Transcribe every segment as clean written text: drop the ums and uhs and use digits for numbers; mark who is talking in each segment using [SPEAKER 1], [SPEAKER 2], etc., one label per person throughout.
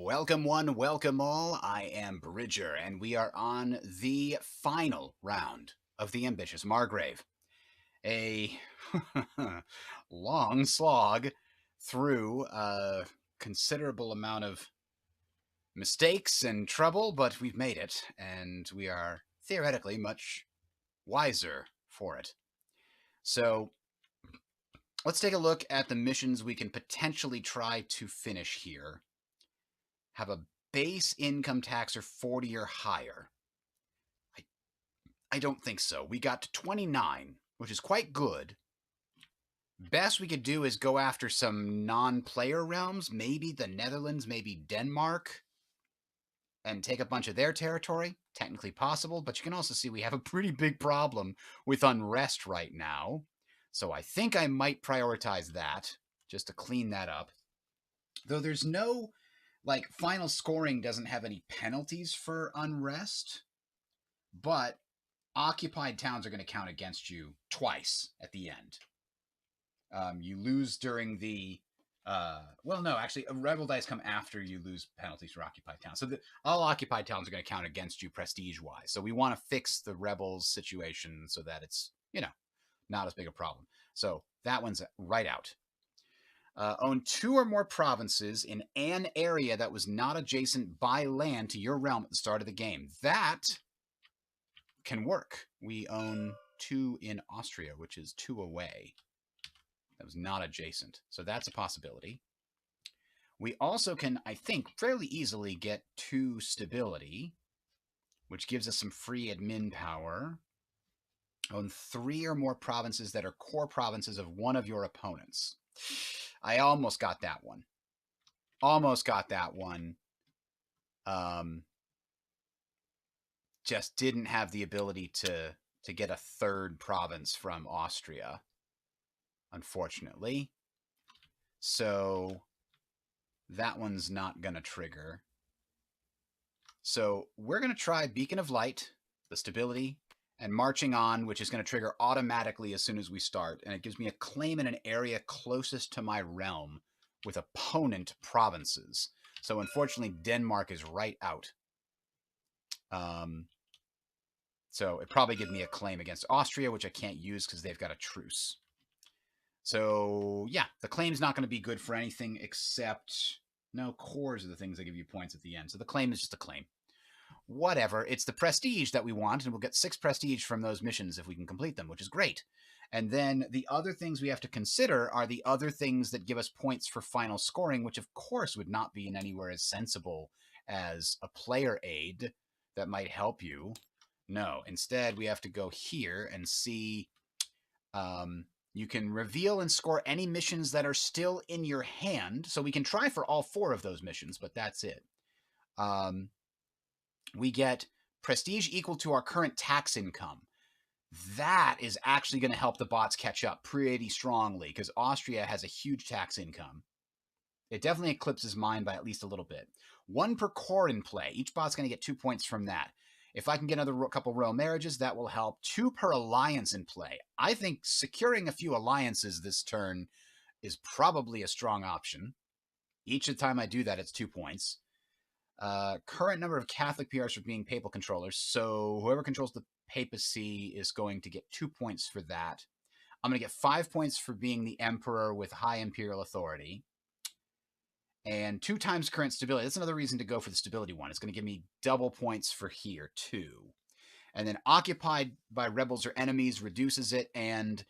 [SPEAKER 1] Welcome one, welcome all. I am Bridger, and we are on the final round of the ambitious Margrave. A long slog through a considerable amount of mistakes and trouble, but we've made it, and we are theoretically much wiser for it. So let's take a look at the missions we can potentially try to finish here. Have a base income tax or 40 or higher. I don't think so. We got to 29, which is quite good. Best we could do is go after some non-player realms, maybe the Netherlands, maybe Denmark, and take a bunch of their territory. Technically possible, but you can also see we have a pretty big problem with unrest right now. So I think I might prioritize that, just to clean that up. Though there's no, final scoring doesn't have any penalties for unrest, but occupied towns are going to count against you twice at the end. You lose during the rebel dice come after you lose penalties for occupied towns. So all occupied towns are going to count against you prestige-wise. So we want to fix the rebels situation so that it's, not as big a problem. So that one's right out. Own 2 or more provinces in an area that was not adjacent by land to your realm at the start of the game. That can work. We own 2 in Austria, which is 2 away. That was not adjacent. So that's a possibility. We also can, I think, fairly easily get 2 stability, which gives us some free admin power. Own 3 or more provinces that are core provinces of one of your opponents. I almost got that one. Just didn't have the ability to get a 3rd province from Austria, unfortunately. So that one's not going to trigger. So we're going to try Beacon of Light, the stability, and Marching On, which is going to trigger automatically as soon as we start. And it gives me a claim in an area closest to my realm with opponent provinces. So unfortunately, Denmark is right out. So it probably gives me a claim against Austria, which I can't use because they've got a truce. So yeah, the claim's not going to be good for anything except... No, cores are the things that give you points at the end. So the claim is just a claim. Whatever. It's the prestige that we want, and we'll get 6 prestige from those missions if we can complete them, which is great. And then the other things we have to consider are the other things that give us points for final scoring, which of course would not be in anywhere as sensible as a player aid that might help you. No, instead we have to go here and see... you can reveal and score any missions that are still in your hand. So we can try for all 4 of those missions, but that's it. We get prestige equal to our current tax income. That is actually going to help the bots catch up pretty strongly because Austria has a huge tax income. It definitely eclipses mine by at least a little bit. 1 per core in play. Each bot's going to get 2 points from that. If I can get another couple royal marriages, that will help. 2 per alliance in play. I think securing a few alliances this turn is probably a strong option. Each time I do that, it's 2 points. Current number of Catholic PRs for being papal controllers. So whoever controls the papacy is going to get 2 points for that. I'm going to get 5 points for being the emperor with high imperial authority. And 2 times current stability. That's another reason to go for the stability one. It's going to give me double points for here, too. And then occupied by rebels or enemies reduces it, and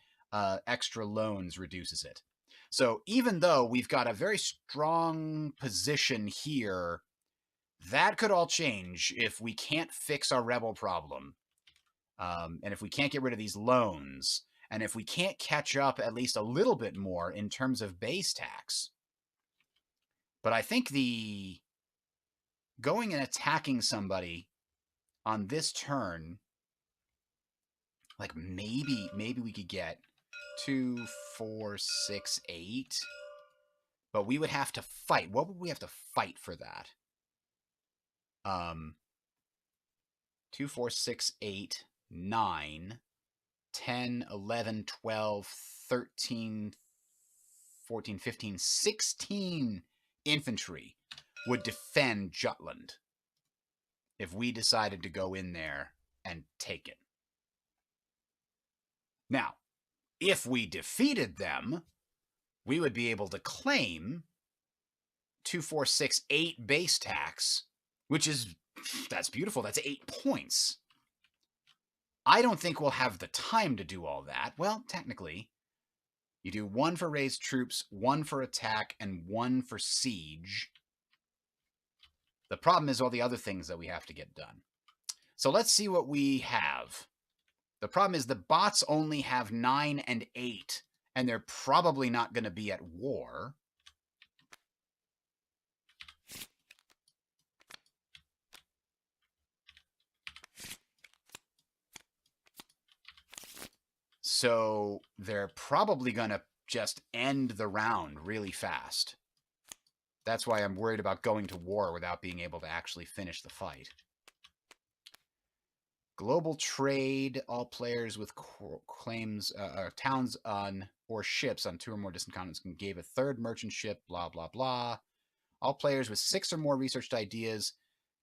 [SPEAKER 1] extra loans reduces it. So even though we've got a very strong position here, that could all change if we can't fix our rebel problem. And if we can't get rid of these loans, and if we can't catch up at least a little bit more in terms of base tax. But I think the going and attacking somebody on this turn, like maybe we could get 2, 4, 6, 8. But we would have to fight. What would we have to fight for that? 2, 4, 6, 8, 9, 10, 11, 12, 13, 14, 15, 16 infantry would defend Jutland if we decided to go in there and take it. Now, if we defeated them, we would be able to claim 2, 4, 6, 8 base tax, which is, that's beautiful. That's 8 points. I don't think we'll have the time to do all that. Well, technically, you do 1 for raised troops, 1 for attack, and 1 for siege. The problem is all the other things that we have to get done. So let's see what we have. The problem is the bots only have 9 and 8, and they're probably not going to be at war. So they're probably going to just end the round really fast. That's why I'm worried about going to war without being able to actually finish the fight. Global trade, all players with claims, towns on or ships on 2 or more distant continents can give a 3rd merchant ship, blah, blah, blah. All players with 6 or more researched ideas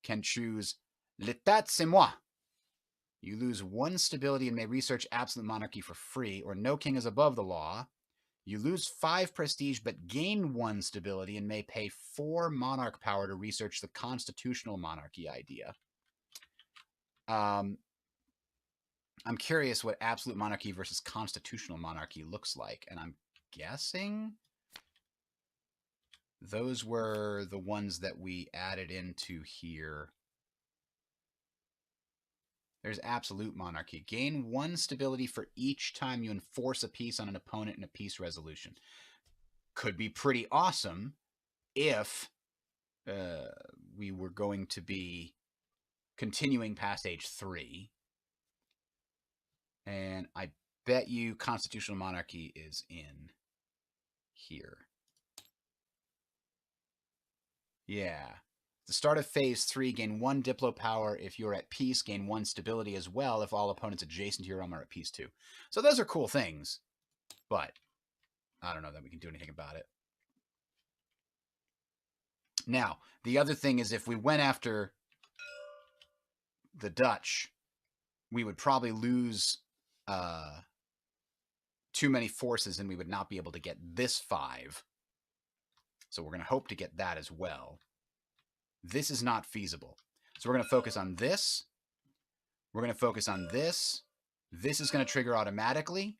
[SPEAKER 1] can choose L'État c'est moi. You lose 1 stability and may research absolute monarchy for free, or no king is above the law. You lose 5 prestige but gain 1 stability and may pay 4 monarch power to research the constitutional monarchy idea. I'm curious what absolute monarchy versus constitutional monarchy looks like, and I'm guessing those were the ones that we added into here. There's absolute monarchy. Gain 1 stability for each time you enforce a peace on an opponent in a peace resolution. Could be pretty awesome if we were going to be continuing past age 3. And I bet you constitutional monarchy is in here. Yeah. The start of phase 3, gain 1 diplo power. If you're at peace, gain 1 stability as well if all opponents adjacent to your realm are at peace too. So those are cool things, but I don't know that we can do anything about it. Now, the other thing is if we went after the Dutch, we would probably lose too many forces and we would not be able to get this 5. So we're going to hope to get that as well. This is not feasible. So we're going to focus on this. We're going to focus on this. This is going to trigger automatically.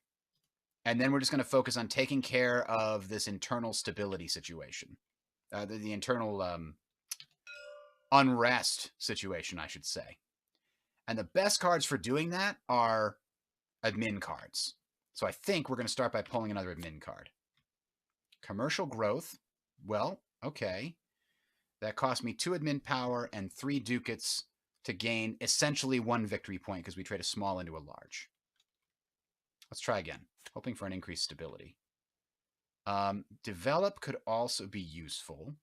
[SPEAKER 1] And then we're just going to focus on taking care of this internal stability situation. The internal unrest situation, I should say. And the best cards for doing that are admin cards. So I think we're going to start by pulling another admin card. Commercial growth. Well, okay. That cost me 2 admin power and 3 ducats to gain essentially 1 victory point because we trade a small into a large. Let's try again. Hoping for an increased stability. Develop could also be useful.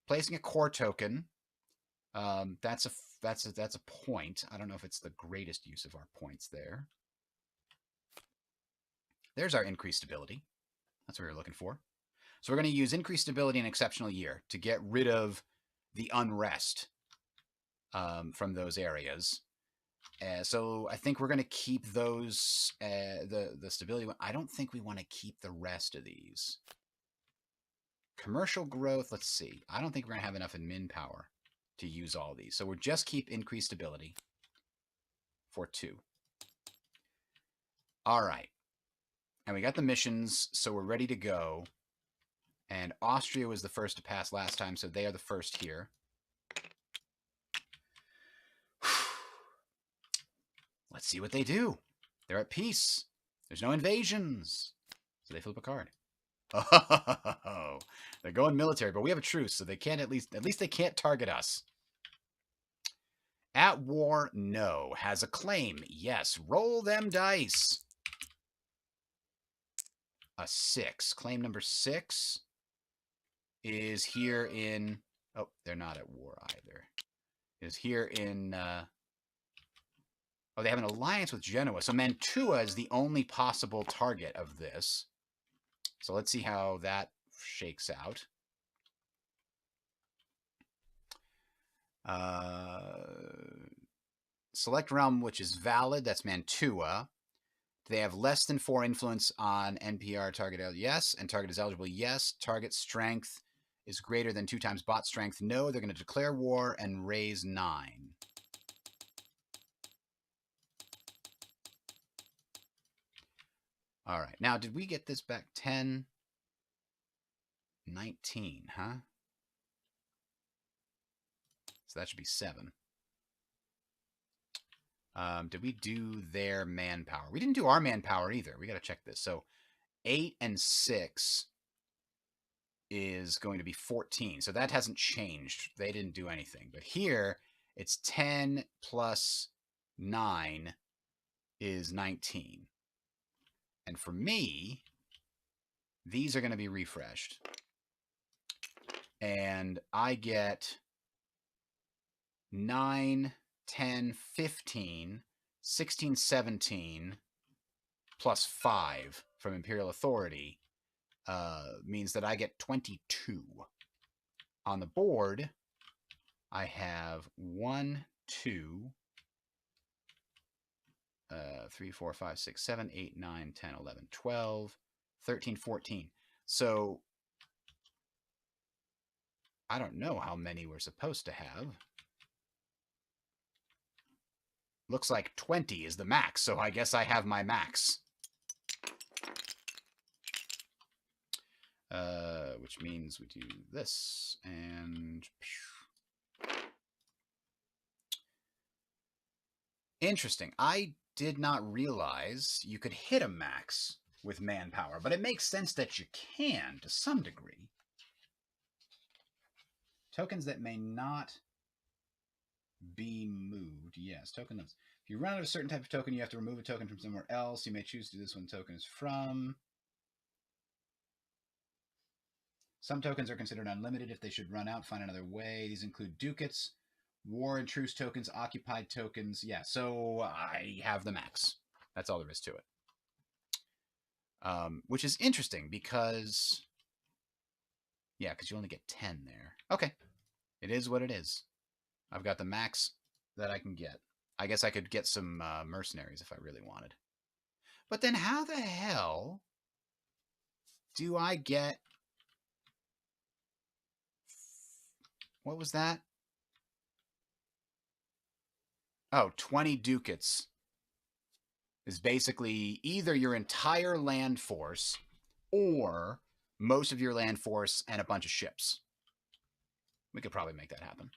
[SPEAKER 1] Placing a core token. That's a point. I don't know if it's the greatest use of our points there. There's our increased stability. That's what we were looking for. So we're going to use increased stability and exceptional year to get rid of the unrest from those areas. So I think we're going to keep those, the stability. I don't think we want to keep the rest of these. Commercial growth, let's see. I don't think we're going to have enough admin power to use all these. So we'll just keep increased stability for 2. All right. And we got the missions, so we're ready to go. And Austria was the first to pass last time, so they are the first here. Let's see what they do. They're at peace. There's no invasions. So they flip a card. Oh, they're going military, but we have a truce, so they can't at least they can't target us. At war, no. Has a claim, yes. Roll them dice. A 6. Claim number 6 is here in... Oh, they're not at war either. Is here in... Oh, they have an alliance with Genoa. So Mantua is the only possible target of this. So let's see how that shakes out. Select realm which is valid. That's Mantua. Do they have less than 4 influence on NPR target? Yes. And target is eligible? Yes. Target strength is greater than 2 times bot strength? No. They're going to declare war and raise 9. All right. Now, did we get this back? 10, 19, huh? So that should be 7. Did we do their manpower? We didn't do our manpower either. We got to check this. So 8 and 6 is going to be 14. So that hasn't changed. They didn't do anything. But here, it's 10 plus 9 is 19. And for me, these are going to be refreshed. And I get 9, 10, 15, 16, 17, plus 5 from Imperial Authority means that I get 22. On the board, I have 1, 2, 3, 4, 5, 6, 7, 8, 9, 10, 11, 12, 13, 14. So I don't know how many we're supposed to have. Looks like 20 is the max, so I guess I have my max. Which means we do this, and... Interesting. I did not realize you could hit a max with manpower, but it makes sense that you can to some degree. Tokens that may not be moved. Yes, token notes. If you run out of a certain type of token, you have to remove a token from somewhere else. You may choose to do this when the token is from. Some tokens are considered unlimited. If they should run out, find another way. These include ducats, war and truce tokens, occupied tokens. Yeah, so I have the max. That's all there is to it. Which is interesting because... Yeah, because you only get 10 there. Okay. It is what it is. I've got the max that I can get. I guess I could get some mercenaries if I really wanted. But then how the hell do I get... What was that? Oh, 20 ducats is basically either your entire land force or most of your land force and a bunch of ships. We could probably make that happen.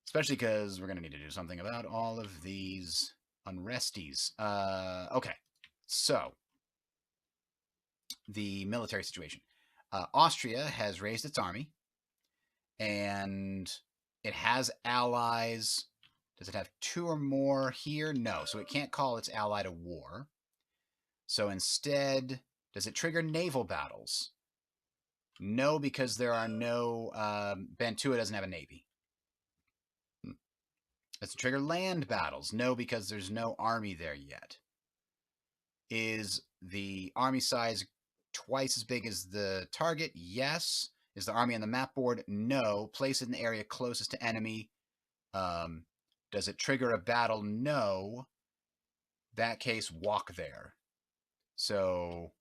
[SPEAKER 1] Especially because we're going to need to do something about all of these unresties. Okay, so the military situation. Austria has raised its army, and it has allies. Does it have 2 or more here? No, so it can't call its ally to war. So instead, does it trigger naval battles? No, because there are no... Bantua doesn't have a navy. Does it trigger land battles? No, because there's no army there yet. Is the army size twice as big as the target? Yes. Is the army on the map board? No. Place it in the area closest to enemy. Does it trigger a battle? No. That case, walk there. So...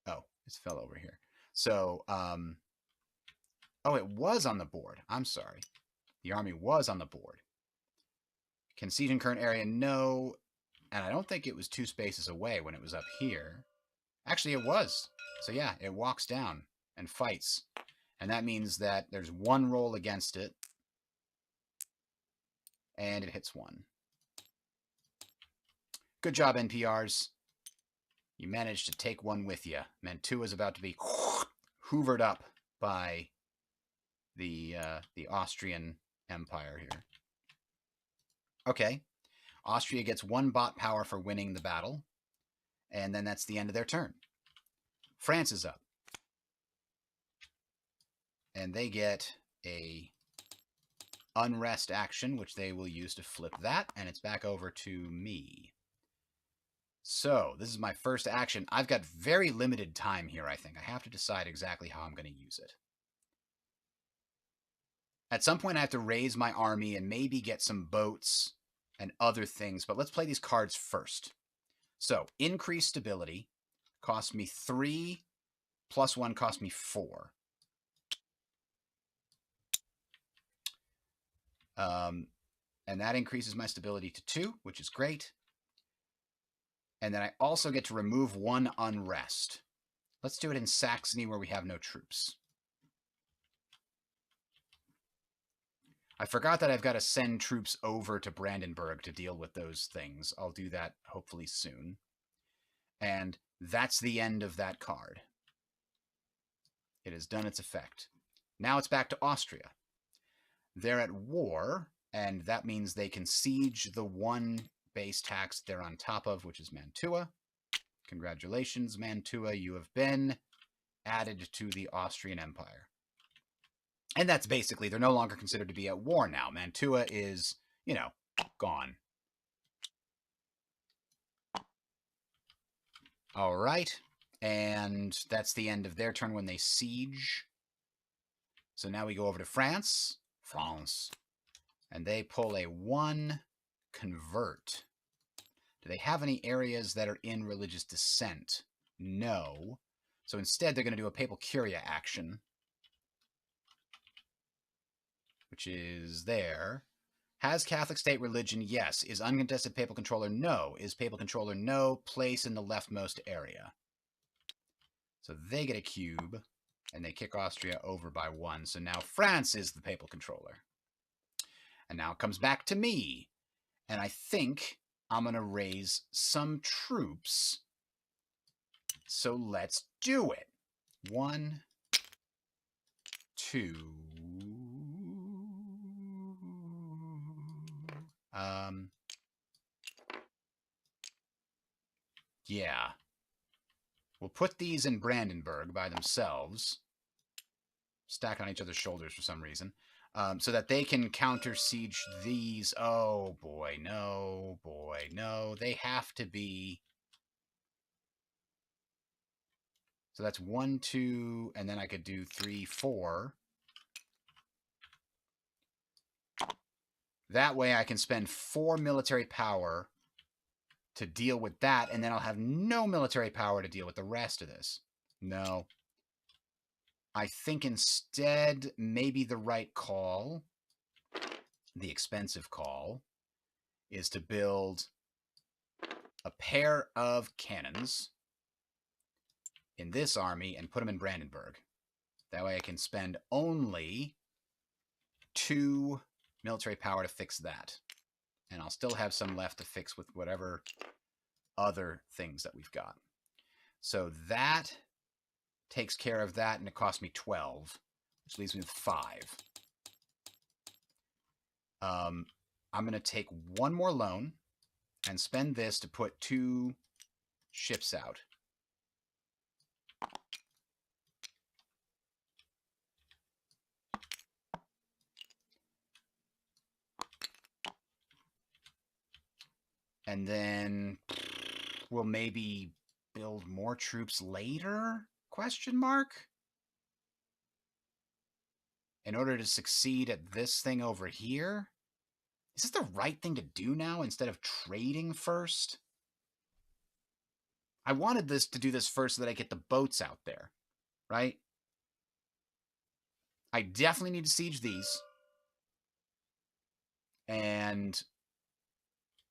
[SPEAKER 1] Oh, it fell over here. So, oh, it was on the board. I'm sorry. The army was on the board. Can siege in current area? No. And I don't think it was 2 spaces away when it was up here. Actually, it was. So yeah, it walks down and fights. And that means that there's 1 roll against it. And it hits 1. Good job, NPRs. You managed to take 1 with you. Mantua is about to be hoovered up by the Austrian Empire here. Okay. Austria gets 1 bot power for winning the battle. And then that's the end of their turn. France is up. And they get a unrest action, which they will use to flip that. And it's back over to me. So, this is my first action. I've got very limited time here, I think. I have to decide exactly how I'm going to use it. At some point, I have to raise my army and maybe get some boats and other things. But let's play these cards first. So, increased stability cost me 3, plus 1 cost me 4. And that increases my stability to 2, which is great. And then I also get to remove 1 unrest. Let's do it in Saxony where we have no troops. I forgot that I've got to send troops over to Brandenburg to deal with those things. I'll do that hopefully soon. And that's the end of that card. It has done its effect. Now it's back to Austria. They're at war, and that means they can siege the one base tax they're on top of, which is Mantua. Congratulations, Mantua. You have been added to the Austrian Empire. And that's basically, they're no longer considered to be at war now. Mantua is, you know, gone. All right. And that's the end of their turn when they siege. So now we go over to France. And they pull a 1 convert. Do they have any areas that are in religious dissent? No. So instead, they're going to do a papal curia action, which is there. Has Catholic state religion? Yes. Is uncontested papal controller? No. Is papal controller? No. Place in the leftmost area. So they get a cube, and they kick Austria over by 1. So now France is the papal controller. And now it comes back to me. And I think I'm going to raise some troops. So let's do it. 1, 2. Yeah. We'll put these in Brandenburg by themselves. Stack on each other's shoulders for some reason. So that they can counter siege these. Oh, boy, no, boy, no. They have to be. So that's 1, 2, and then I could do 3, 4. That way I can spend 4 military power to deal with that, and then I'll have no military power to deal with the rest of this. No. I think instead, maybe the right call, the expensive call, is to build a pair of cannons in this army and put them in Brandenburg. That way I can spend only 2 military power to fix that. And I'll still have some left to fix with whatever other things that we've got. So that takes care of that, and it cost me 12, which leaves me with 5. I'm going to take 1 more loan and spend this to put 2 ships out. And then we'll maybe build more troops later? Question mark? In order to succeed at this thing over here? Is this the right thing to do now instead of trading first? I wanted this to do this first so that I get the boats out there, right? I definitely need to siege these. And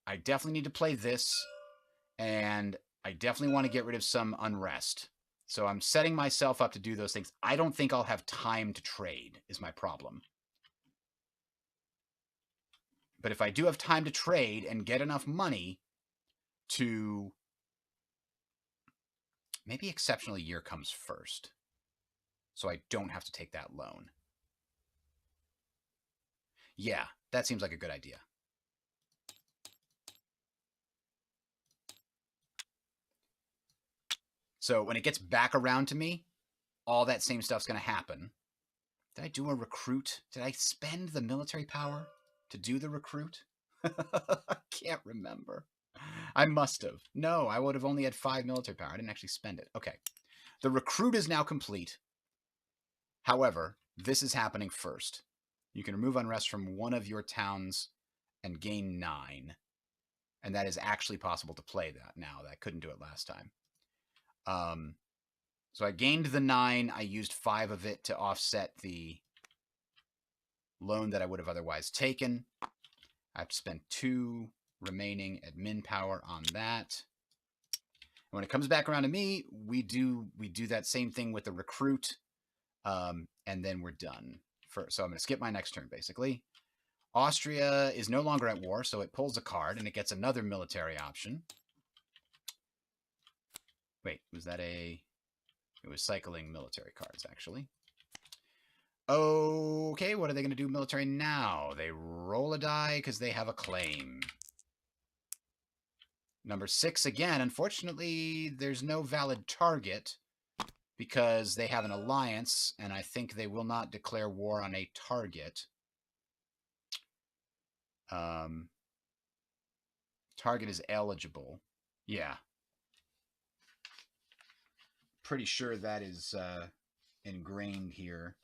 [SPEAKER 1] I definitely need to play this. And I definitely want to get rid of some unrest. So I'm setting myself up to do those things. I don't think I'll have time to trade, is my problem. But if I do have time to trade and get enough money to... Maybe Exceptional Year comes first, so I don't have to take that loan. Yeah, that seems like a good idea. So when it gets back around to me, all that same stuff's going to happen. Did I do a recruit? Did I spend the military power to do the recruit? I can't remember. I must have. No, I would have only had 5 military power. I didn't actually spend it. Okay. The recruit is now complete. However, this is happening first. You can remove unrest from one of your towns and gain 9. And that is actually possible to play that now. I couldn't do it last time. So I gained the 9. I used 5 of it to offset the loan that I would have otherwise taken. I have to spend 2 remaining admin power on that. When it comes back around to me, we do that same thing with the recruit, and then we're done. So I'm going to skip my next turn, basically. Austria is no longer at war, so it pulls a card, and it gets another military option. Wait, was that a... It was cycling military cards, actually. Okay, what are they going to do military now? They roll a die because they have a claim. Number 6 again. Unfortunately, there's no valid target because they have an alliance, and I think they will not declare war on a target. Target is eligible. Yeah. Pretty sure that is ingrained here.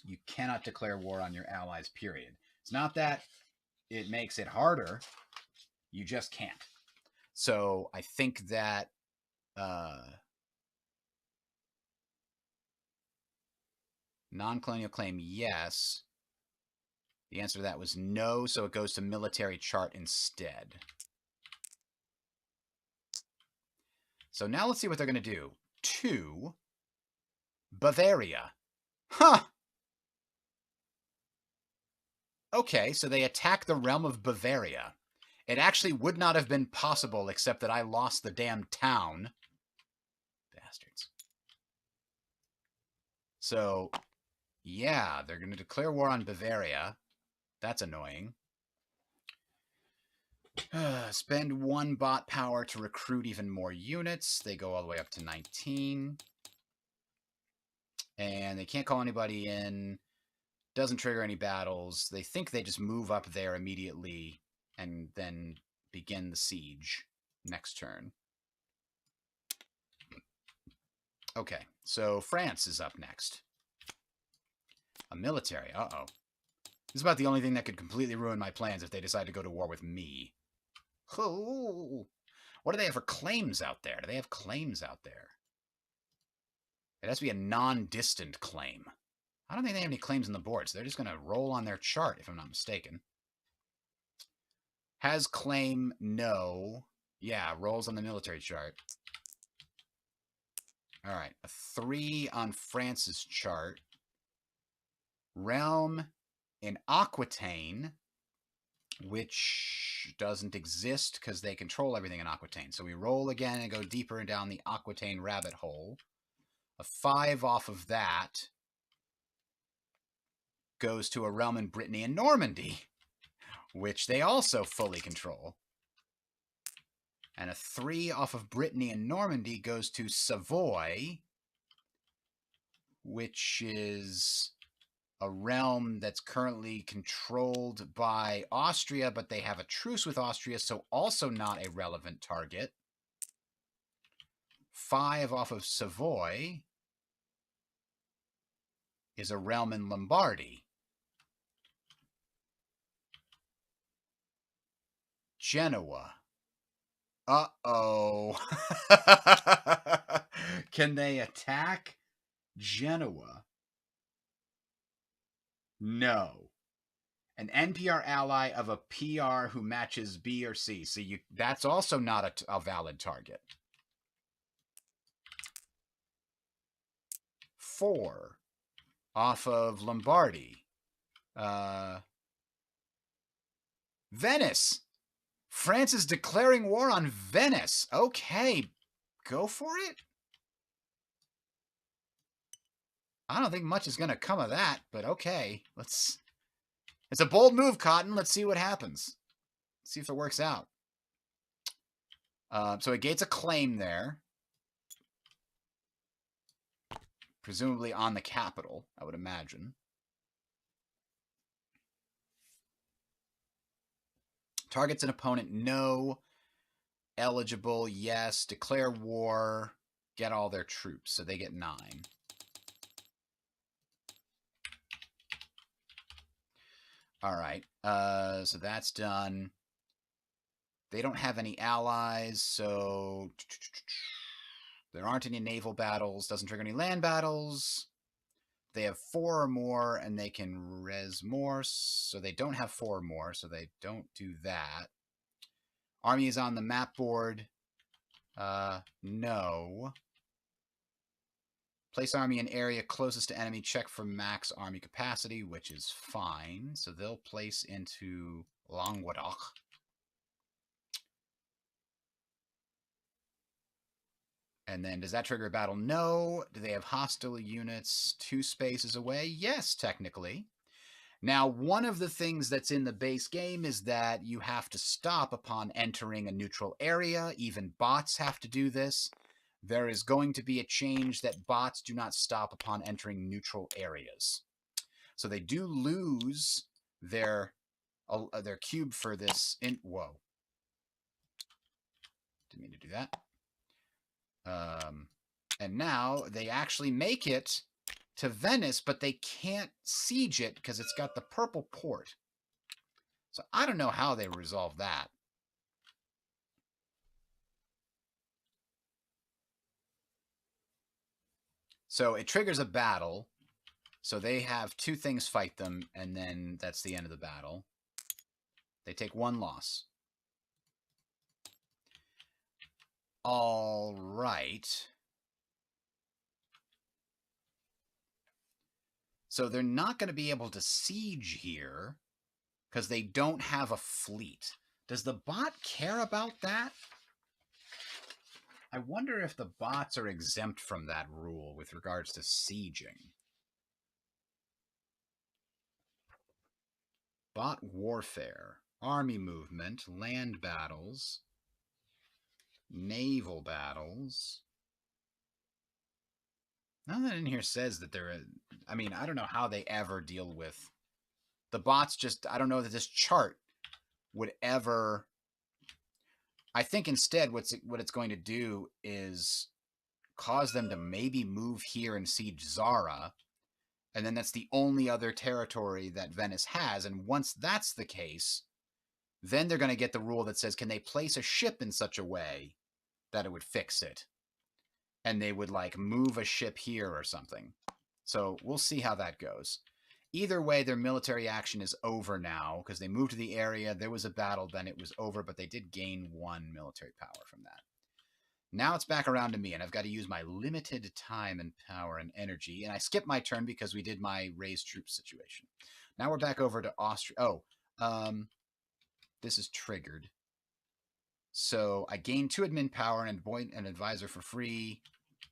[SPEAKER 1] You cannot declare war on your allies, period. It's not that it makes it harder. You just can't. So I think that non-colonial claim, yes. The answer to that was no, so it goes to military chart instead. So now let's see what they're going to do. 2, Bavaria. Huh! Okay, so they attack the realm of Bavaria. It actually would not have been possible except that I lost the damn town. Bastards. So, yeah, they're going to declare war on Bavaria. That's annoying. Spend 1 bot power to recruit even more units. They go all the way up to 19. And they can't call anybody in. Doesn't trigger any battles. They think they just move up there immediately and then begin the siege next turn. Okay, so France is up next. A military. Uh-oh. This is about the only thing that could completely ruin my plans if they decide to go to war with me. Oh, what do they have for claims out there? Do they have claims out there? It has to be a non-distant claim. I don't think they have any claims on the board, so they're just going to roll on their chart, if I'm not mistaken. Has claim, no. Yeah, rolls on the military chart. All right, a 3 on France's chart. Realm in Aquitaine, which doesn't exist because they control everything in Aquitaine. So we roll again and go deeper down the Aquitaine rabbit hole. A 5 off of that goes to a realm in Brittany and Normandy, which they also fully control. And a 3 off of Brittany and Normandy goes to Savoy, which is a realm that's currently controlled by Austria, but they have a truce with Austria, so also not a relevant target. 5 off of Savoy is a realm in Lombardy. Genoa. Uh-oh. Can they attack Genoa? No. An NPR ally of a PR who matches B or C. So that's also not a valid target. 4 off of Lombardy. Venice. France is declaring war on Venice. Okay, go for it. I don't think much is going to come of that, but okay. It's a bold move, Cotton. Let's see what happens. See if it works out. So it gates a claim there. Presumably on the capital, I would imagine. Targets an opponent, no. Eligible, yes. Declare war, get all their troops. So they get 9. All right. So that's done. They don't have any allies, so there aren't any naval battles. Doesn't trigger any land battles. They have 4 or more, and they can res more, so they don't have 4 or more, so they don't do that. Army is on the map board. No. Place army in area closest to enemy. Check for max army capacity, which is fine. So they'll place into Languedoc. And then, does that trigger a battle? No. Do they have hostile units 2 spaces away? Yes, technically. Now, one of the things that's in the base game is that you have to stop upon entering a neutral area. Even bots have to do this. There is going to be a change that bots do not stop upon entering neutral areas. So they do lose their cube for this. Whoa. Didn't mean to do that. And now they actually make it to Venice, but they can't siege it because it's got the purple port. So I don't know how they resolve that. So it triggers a battle. So they have 2 things fight them, and then that's the end of the battle. They take 1 loss. All right. So they're not going to be able to siege here because they don't have a fleet. Does the bot care about that? I wonder if the bots are exempt from that rule with regards to sieging. Bot warfare, army movement, land battles, naval battles. None in here says that they're... I mean, I don't know how they ever deal with... The bots just... I don't know that this chart would ever... I think instead what it's going to do is cause them to maybe move here and siege Zara, and then that's the only other territory that Venice has, and once that's the case, then they're going to get the rule that says, can they place a ship in such a way that it would fix it? And they would, like, move a ship here or something. So we'll see how that goes. Either way, their military action is over now, because they moved to the area, there was a battle, then it was over, but they did gain 1 military power from that. Now it's back around to me, and I've got to use my limited time and power and energy, and I skipped my turn because we did my raised troops situation. Now we're back over to Austria. Oh, this is triggered. So I gain 2 admin power and appoint an advisor for free,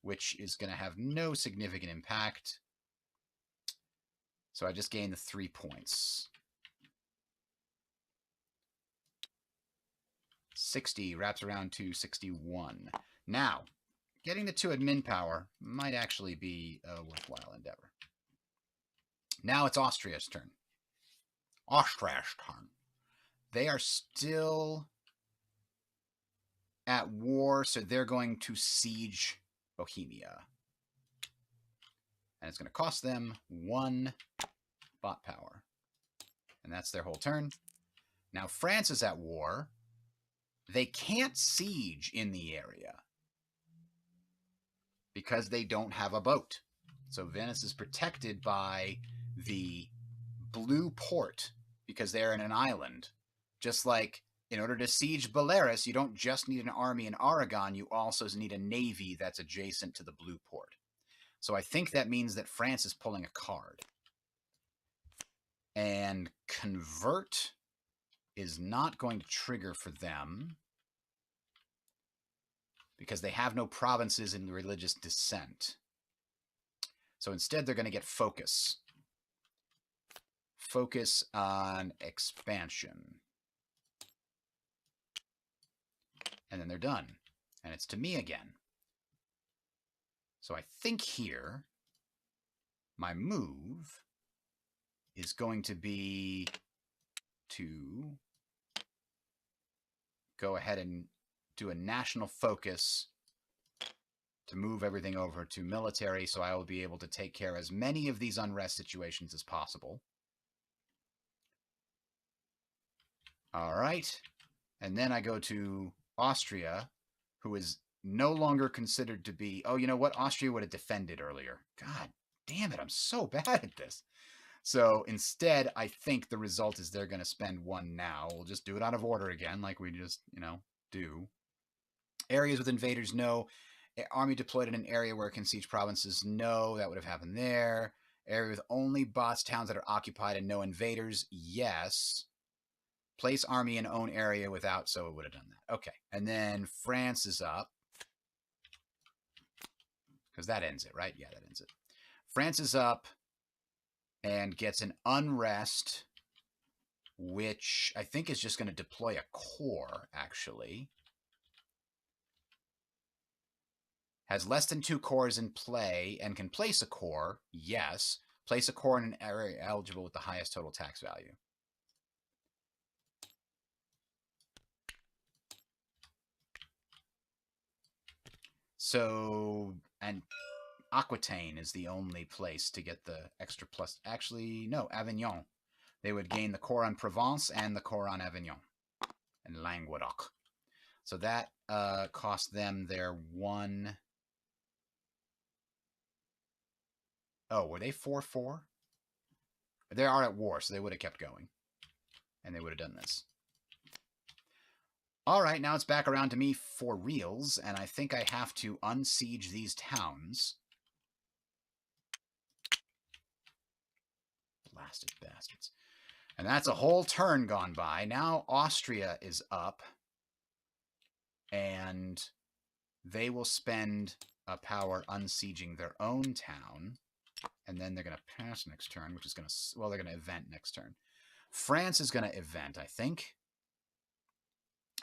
[SPEAKER 1] which is going to have no significant impact. So I just gained the 3 points. 60 wraps around to 61. Now, getting the 2 admin power might actually be a worthwhile endeavor. Now it's Austria's turn. Austria's turn. They are still at war, so they're going to siege Bohemia. And it's going to cost them 1 bot power. And that's their whole turn. Now France is at war. They can't siege in the area because they don't have a boat. So Venice is protected by the blue port because they're in an island. Just like in order to siege Belarus, you don't just need an army in Aragon, you also need a navy that's adjacent to the blue port. So I think that means that France is pulling a card. And convert is not going to trigger for them because they have no provinces in religious dissent. So instead, they're going to get focus. Focus on expansion. And then they're done. And it's to me again. So I think here, my move is going to be to go ahead and do a national focus to move everything over to military, so I will be able to take care of as many of these unrest situations as possible. All right. And then I go to Austria, who is no longer considered to be... Oh, you know what? Austria would have defended earlier. God damn it. I'm so bad at this. So instead, I think the result is they're going to spend 1 now. We'll just do it out of order again, like we just, do. Areas with invaders, no. Army deployed in an area where it can siege provinces, no. That would have happened there. Area with only bots, towns that are occupied and no invaders, yes. Place army in own area without, so it would have done that. Okay. And then France is up. Because that ends it, right? Yeah, that ends it. France is up and gets an unrest, which I think is just going to deploy a corps, actually. Has less than 2 corps in play and can place a corps, yes. Place a corps in an area eligible with the highest total tax value. So, and Aquitaine is the only place to get the extra plus. Actually, no, Avignon. They would gain the corps on Provence and the corps on Avignon and Languedoc. So that cost them their 1... Oh, were they 4-4? They are at war, so they would have kept going. And they would have done this. All right, now it's back around to me for reals, and I think I have to unsiege these towns. Blasted bastards. And that's a whole turn gone by. Now Austria is up, and they will spend a power unsieging their own town, and then they're going to pass next turn, which is going to... Well, they're going to event next turn. France is going to event, I think.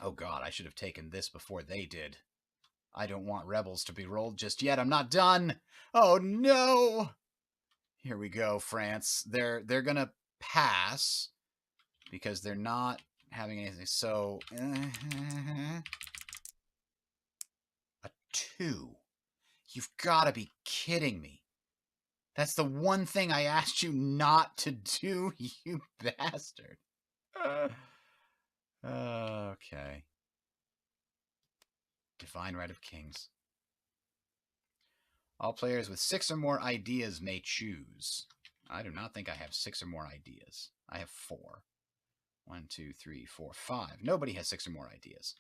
[SPEAKER 1] Oh, God, I should have taken this before they did. I don't want rebels to be rolled just yet. I'm not done. Oh, no. Here we go, France. They're going to pass because they're not having anything. So, a 2. You've got to be kidding me. That's the one thing I asked you not to do, you bastard. Okay. Divine Right of Kings. All players with 6 or more ideas may choose. I do not think I have 6 or more ideas. I have 4. 1, 2, 3, 4, 5. Nobody has 6 or more ideas.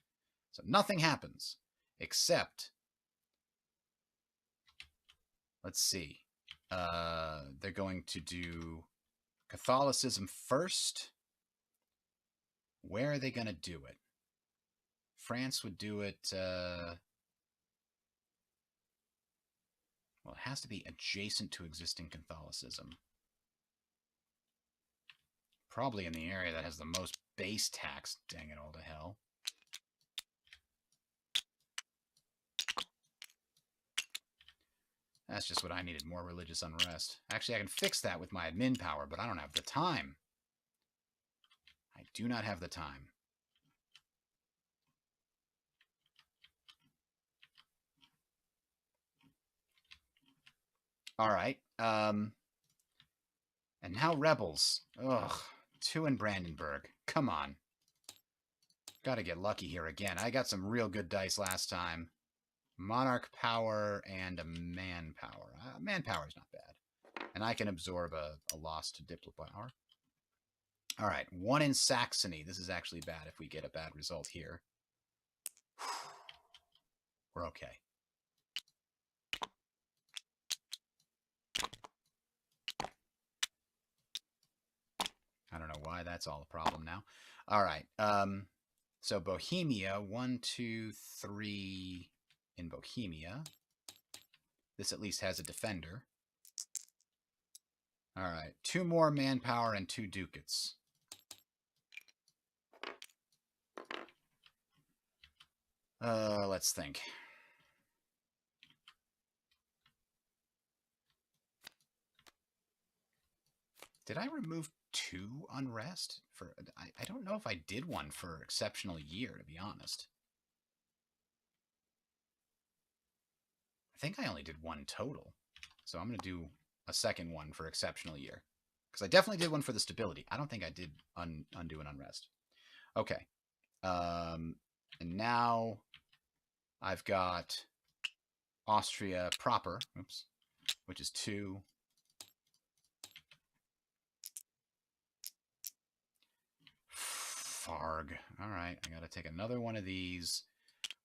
[SPEAKER 1] So nothing happens. Except... Let's see. They're going to do Catholicism first. Where are they going to do it? France would do it... well, it has to be adjacent to existing Catholicism. Probably in the area that has the most base tax. Dang it all to hell. That's just what I needed, more religious unrest. Actually, I can fix that with my admin power, but I don't have the time. I do not have the time. All right. And now rebels. Ugh. 2 in Brandenburg. Come on. Gotta get lucky here again. I got some real good dice last time. Monarch power and a manpower. Manpower is not bad. And I can absorb a loss to Diplo power. All right. 1 in Saxony. This is actually bad if we get a bad result here. We're okay. I don't know why that's all a problem now. All right. So Bohemia, 1, 2, 3 in Bohemia. This at least has a defender. All right. 2 more manpower and 2 ducats. Let's think. Did I remove 2 unrest? I don't know if I did one for exceptional year, to be honest. I think I only did 1 total. So I'm going to do a second one for exceptional year. Because I definitely did one for the stability. I don't think I did undo an unrest. Okay. And now I've got Austria proper, oops, which is 2. Farg. All right, I got to take another one of these,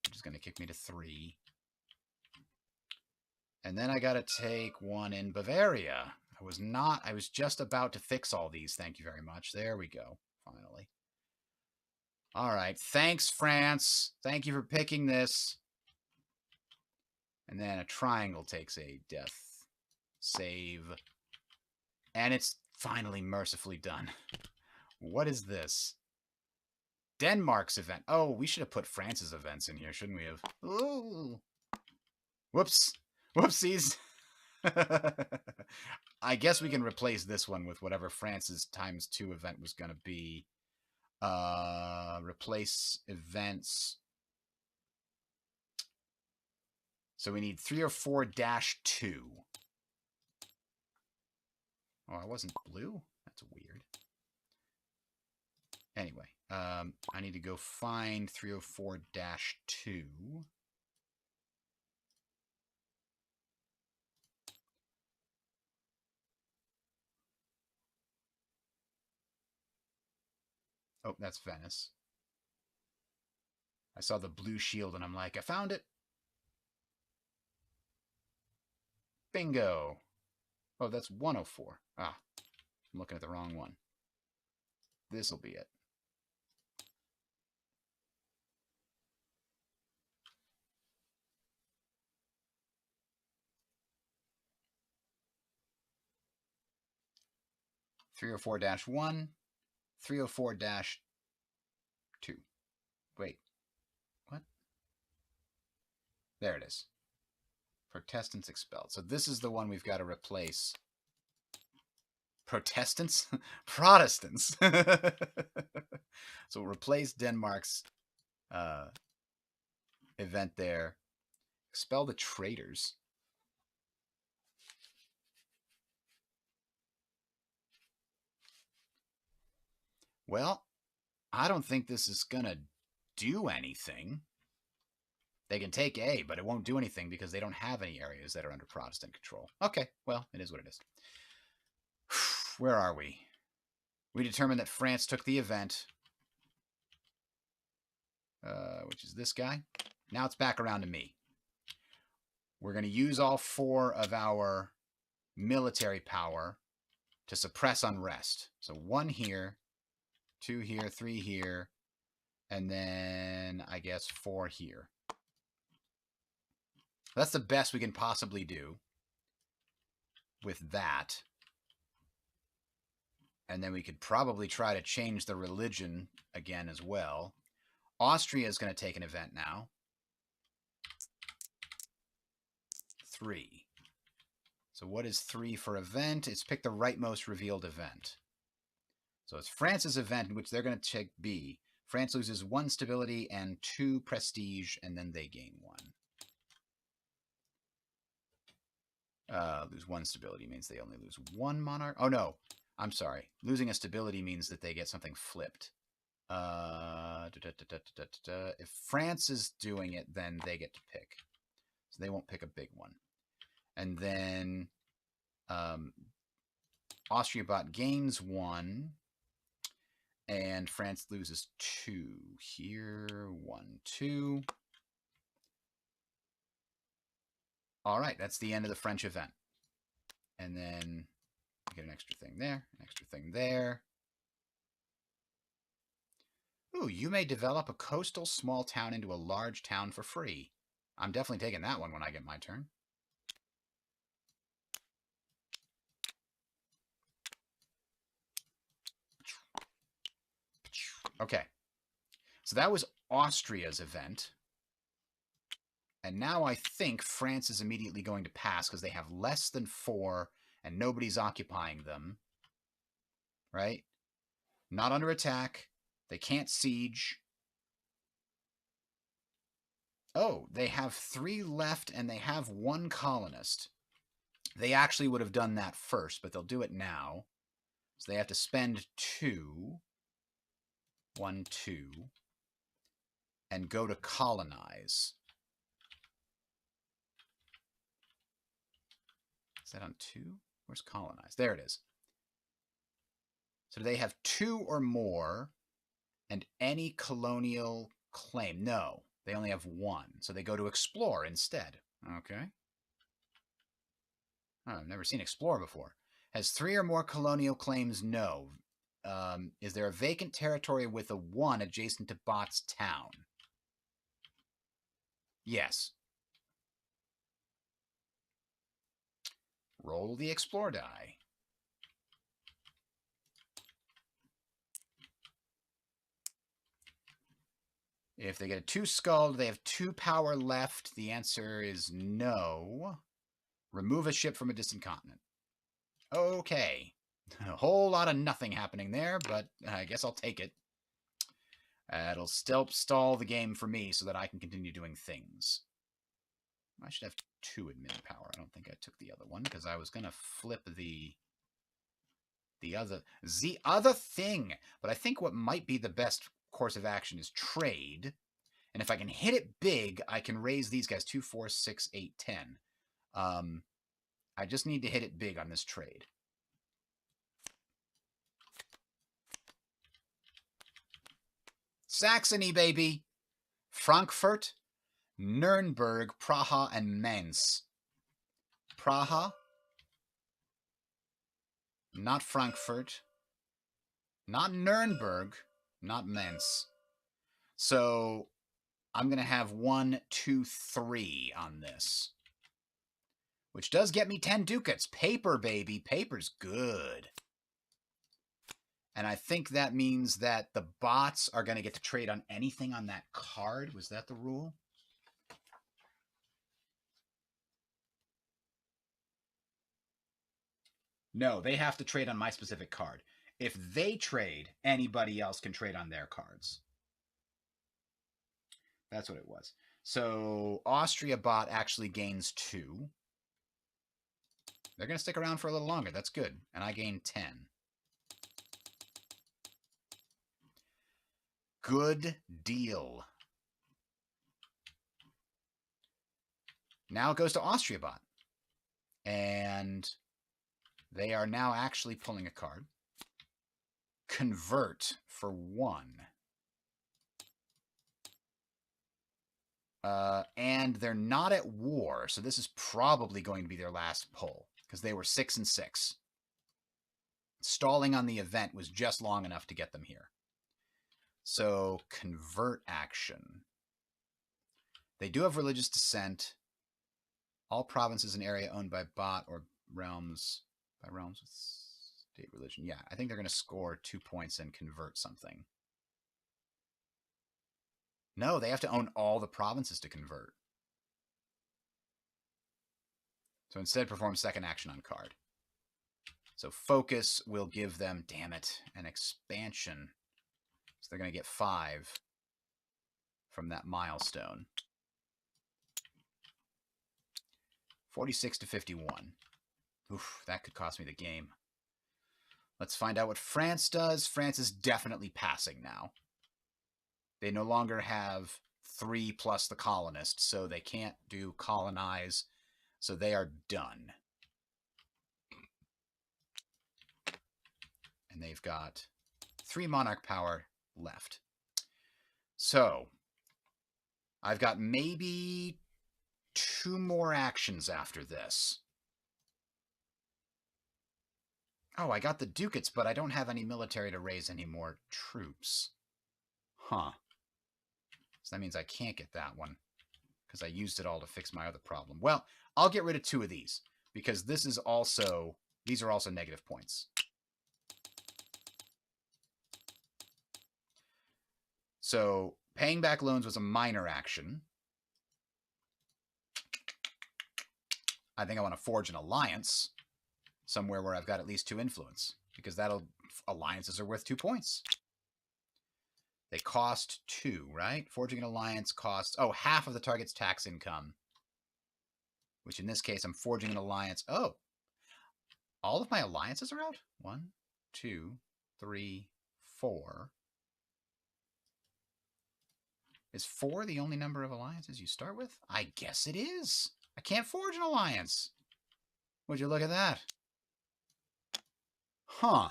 [SPEAKER 1] which is going to kick me to 3. And then I got to take one in Bavaria. I was just about to fix all these. Thank you very much. There we go. Finally. All right. Thanks, France. Thank you for picking this. And then a triangle takes a death save. And it's finally mercifully done. What is this? Denmark's event. Oh, we should have put France's events in here, shouldn't we have? Ooh. Whoops. Whoopsies. I guess we can replace this one with whatever France's ×2 event was going to be. Replace events. So we need 304-2. Oh, I wasn't blue? That's weird. Anyway, I need to go find 304-2. Oh, that's Venice. I saw the blue shield and I'm like, I found it. Bingo. Oh, that's 104. Ah, I'm looking at the wrong one. This'll be it. (304-1), 304-2. Wait, what? There it is. Protestants expelled. So this is the one we've got to replace. Protestants? Protestants. So we'll replace Denmark's event there. Expel the traitors. Well, I don't think this is going to do anything. They can take A, but it won't do anything because they don't have any areas that are under Protestant control. Okay, well, it is what it is. Where are we? We determined that France took the event, which is this guy. Now it's back around to me. We're going to use all 4 of our military power to suppress unrest. So 1 here, 2 here, 3 here, and then I guess 4 here. That's the best we can possibly do with that. And then we could probably try to change the religion again as well. Austria is going to take an event now. 3. So what is 3 for event? It's pick the rightmost revealed event. So it's France's event, in which they're going to take B. France loses 1 stability and 2 prestige, and then they gain 1. Lose 1 stability means they only lose 1 monarch. Oh, no. I'm sorry. Losing a stability means that they get something flipped. If France is doing it, then they get to pick. So they won't pick a big one. And then Austria bot gains 1. And France loses 2. Here, 1, 2. All right, that's the end of the French event. And then get an extra thing there, an extra thing there. Ooh, you may develop a coastal small town into a large town for free. I'm definitely taking that one when I get my turn. Okay. So that was Austria's event. And now I think France is immediately going to pass because they have less than 4 and nobody's occupying them. Right? Not under attack. They can't siege. Oh, they have 3 left and they have 1 colonist. They actually would have done that first, but they'll do it now. So they have to spend 2. 1, 2, and go to colonize. Is that on 2? Where's colonize? There it is. So do they have 2 or more and any colonial claim? No, they only have 1. So they go to explore instead. Okay. Oh, I've never seen explore before. Has 3 or more colonial claims? No. Is there a vacant territory with a 1 adjacent to Bot's town? Yes. Roll the explore die. If they get a 2 skull, they have 2 power left. The answer is no. Remove a ship from a distant continent. Okay. A whole lot of nothing happening there, but I guess I'll take it. It'll still stall the game for me so that I can continue doing things. I should have 2 admin power. I don't think I took the other one because I was going to flip the other thing. But I think what might be the best course of action is trade. And if I can hit it big, I can raise these guys 2, 4, 6, 8, 10. I just need to hit it big on this trade. Saxony, baby. Frankfurt, Nuremberg, Praha, and Mainz. Praha. Not Frankfurt. Not Nuremberg. Not Mainz. So I'm going to have 1, 2, 3 on this. Which does get me 10 ducats. Paper, baby. Paper's good. And I think that means that the bots are going to get to trade on anything on that card. Was that the rule? No, they have to trade on my specific card. If they trade, anybody else can trade on their cards. That's what it was. So Austria bot actually gains 2. They're going to stick around for a little longer. That's good. And I gain 10. Good deal. Now it goes to Austria bot. And they are now actually pulling a card. Convert for 1. And they're not at war, so this is probably going to be their last pull, because they were 6 and 6. Stalling on the event was just long enough to get them here. So, convert action. They do have religious dissent. All provinces and area owned by bot or realms, by realms with state religion. Yeah, I think they're going to score 2 points and convert something. No, they have to own all the provinces to convert. So instead, perform second action on card. So focus will give them, damn it, an expansion. So they're going to get 5 from that milestone. 46 to 51. Oof, that could cost me the game. Let's find out what France does. France is definitely passing now. They no longer have 3 plus the colonist, so they can't do colonize. So they are done. And they've got 3 monarch power left. So I've got maybe 2 more actions after this. Oh, I got the ducats, but I don't have any military to raise any more troops. Huh. So that means I can't get that one, because I used it all to fix my other problem. Well, I'll get rid of 2 of these, because this is also, these are also negative points. So paying back loans was a minor action. I think I want to forge an alliance somewhere where I've got at least 2 influence, because alliances are worth 2 points. They cost 2, right? Forging an alliance costs, oh, half of the target's tax income, which in this case, I'm forging an alliance. Oh, all of my alliances are out? 1, 2, 3, 4. Is 4 the only number of alliances you start with? I guess it is. I can't forge an alliance. Would you look at that? Huh.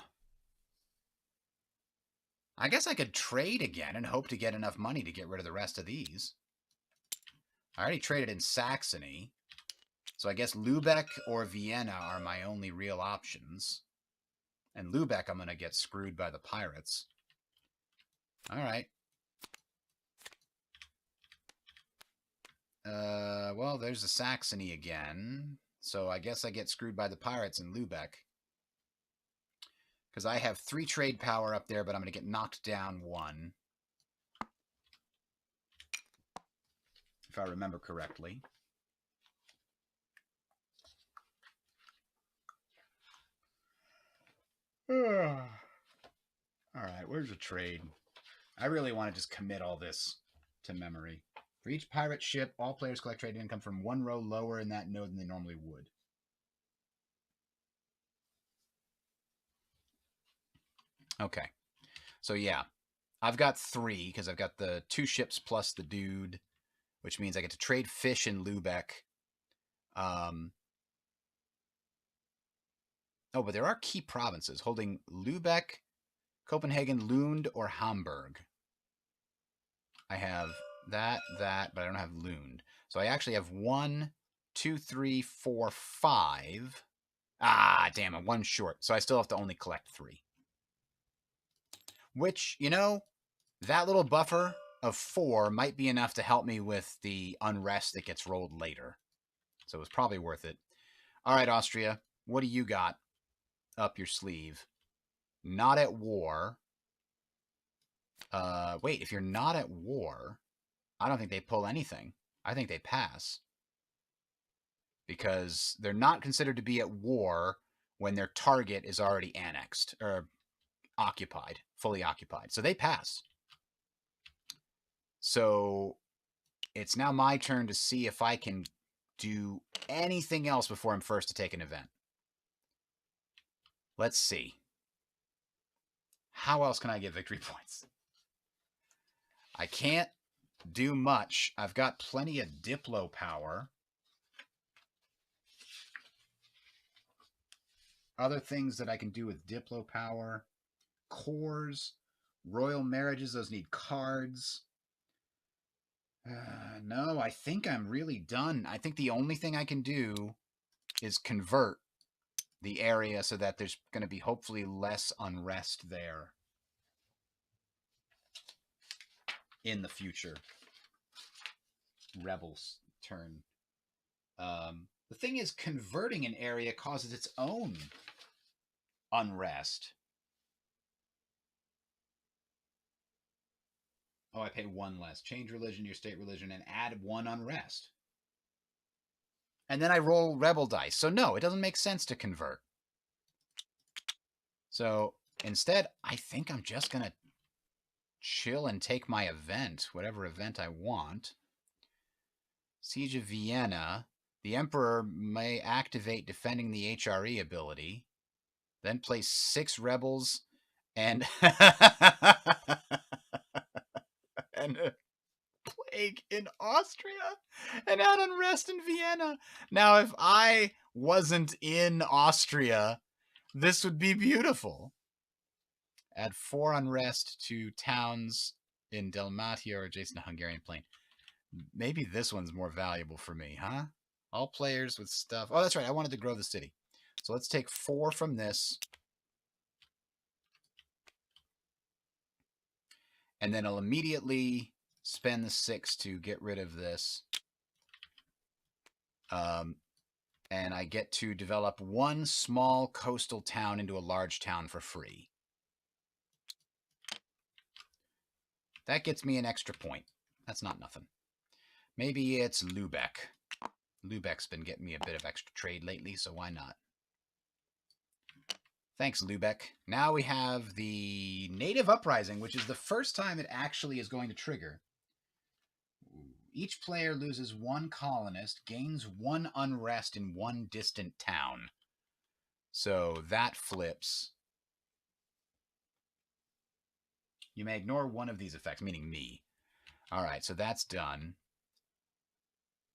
[SPEAKER 1] I guess I could trade again and hope to get enough money to get rid of the rest of these. I already traded in Saxony. So I guess Lübeck or Vienna are my only real options. And Lübeck, I'm going to get screwed by the pirates. All right. Well, there's the Saxony again. So I guess I get screwed by the pirates in Lübeck. Because I have 3 trade power up there, but I'm going to get knocked down 1. If I remember correctly. Alright, where's the trade? I really want to just commit all this to memory. For each pirate ship, all players collect trade income from 1 row lower in that node than they normally would. Okay. So yeah, I've got 3 because I've got the 2 ships plus the dude, which means I get to trade fish in Lübeck. Oh, but there are key provinces holding Lübeck, Copenhagen, Lund, or Hamburg. I have that, but I don't have Lund. So I actually have 1, 2, 3, 4, 5. Ah, damn, I'm 1 short. So I still have to only collect 3. Which, you know, that little buffer of 4 might be enough to help me with the unrest that gets rolled later. So it was probably worth it. All right, Austria, what do you got up your sleeve? Not at war. Wait, if you're not at war, I don't think they pull anything. I think they pass. Because they're not considered to be at war when their target is already annexed or occupied, fully occupied. So they pass. So it's now my turn to see if I can do anything else before I'm first to take an event. Let's see. How else can I get victory points? I can't do much. I've got plenty of Diplo power. Other things that I can do with Diplo power. Cores. Royal marriages. Those need cards. No, I think I'm really done. I think the only thing I can do is convert the area so that there's going to be hopefully less unrest there in the future. Rebels turn. The thing is, converting an area causes its own unrest. Oh, I pay 1 less. Change religion, your state religion, and add 1 unrest. And then I roll rebel dice. So no, it doesn't make sense to convert. So instead, I think I'm just going to chill and take my event, whatever event I want. Siege of Vienna. The Emperor may activate defending the HRE ability. Then place 6 rebels and and a plague in Austria and add unrest in Vienna. Now, if I wasn't in Austria, this would be beautiful. Add 4 unrest to towns in Dalmatia or adjacent to Hungarian plain. Maybe this one's more valuable for me, huh? All players with stuff. Oh, that's right. I wanted to grow the city. So let's take 4 from this. And then I'll immediately spend the 6 to get rid of this. And I get to develop 1 small coastal town into a large town for free. That gets me an extra point. That's not nothing. Maybe it's Lübeck. Lübeck's been getting me a bit of extra trade lately, so why not? Thanks, Lübeck. Now we have the Native Uprising, which is the first time it actually is going to trigger. Each player loses 1 colonist, gains 1 unrest in 1 distant town. So that flips. You may ignore one of these effects, meaning me. All right, so that's done.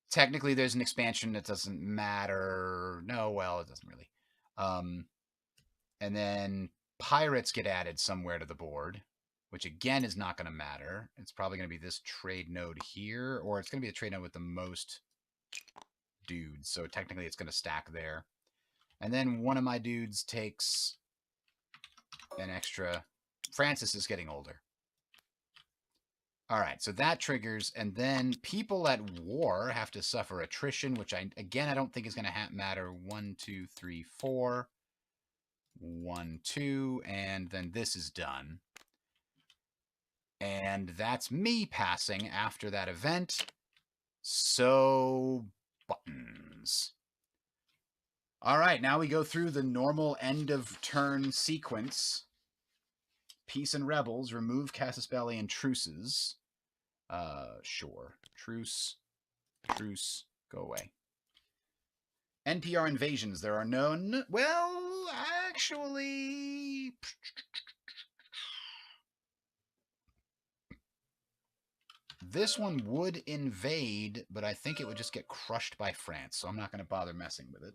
[SPEAKER 1] Technically, there's an expansion that doesn't matter. No, well, it doesn't really. And then pirates get added somewhere to the board, which again is not going to matter. It's probably going to be this trade node here, or it's going to be the trade node with the most dudes. So technically, it's going to stack there. And then one of my dudes takes an extra. Francis is getting older. All right, so that triggers, and then people at war have to suffer attrition, which I don't think is going to matter. 1, 2, 3, 4. 1, 2, and then this is done. And that's me passing after that event. So, buttons. All right, now we go through the normal end of turn sequence. Peace and rebels, remove Casus Belli and truces. Sure. Truce. Truce. Go away. NPR invasions. There are none. Well, actually... This one would invade, but I think it would just get crushed by France, so I'm not going to bother messing with it.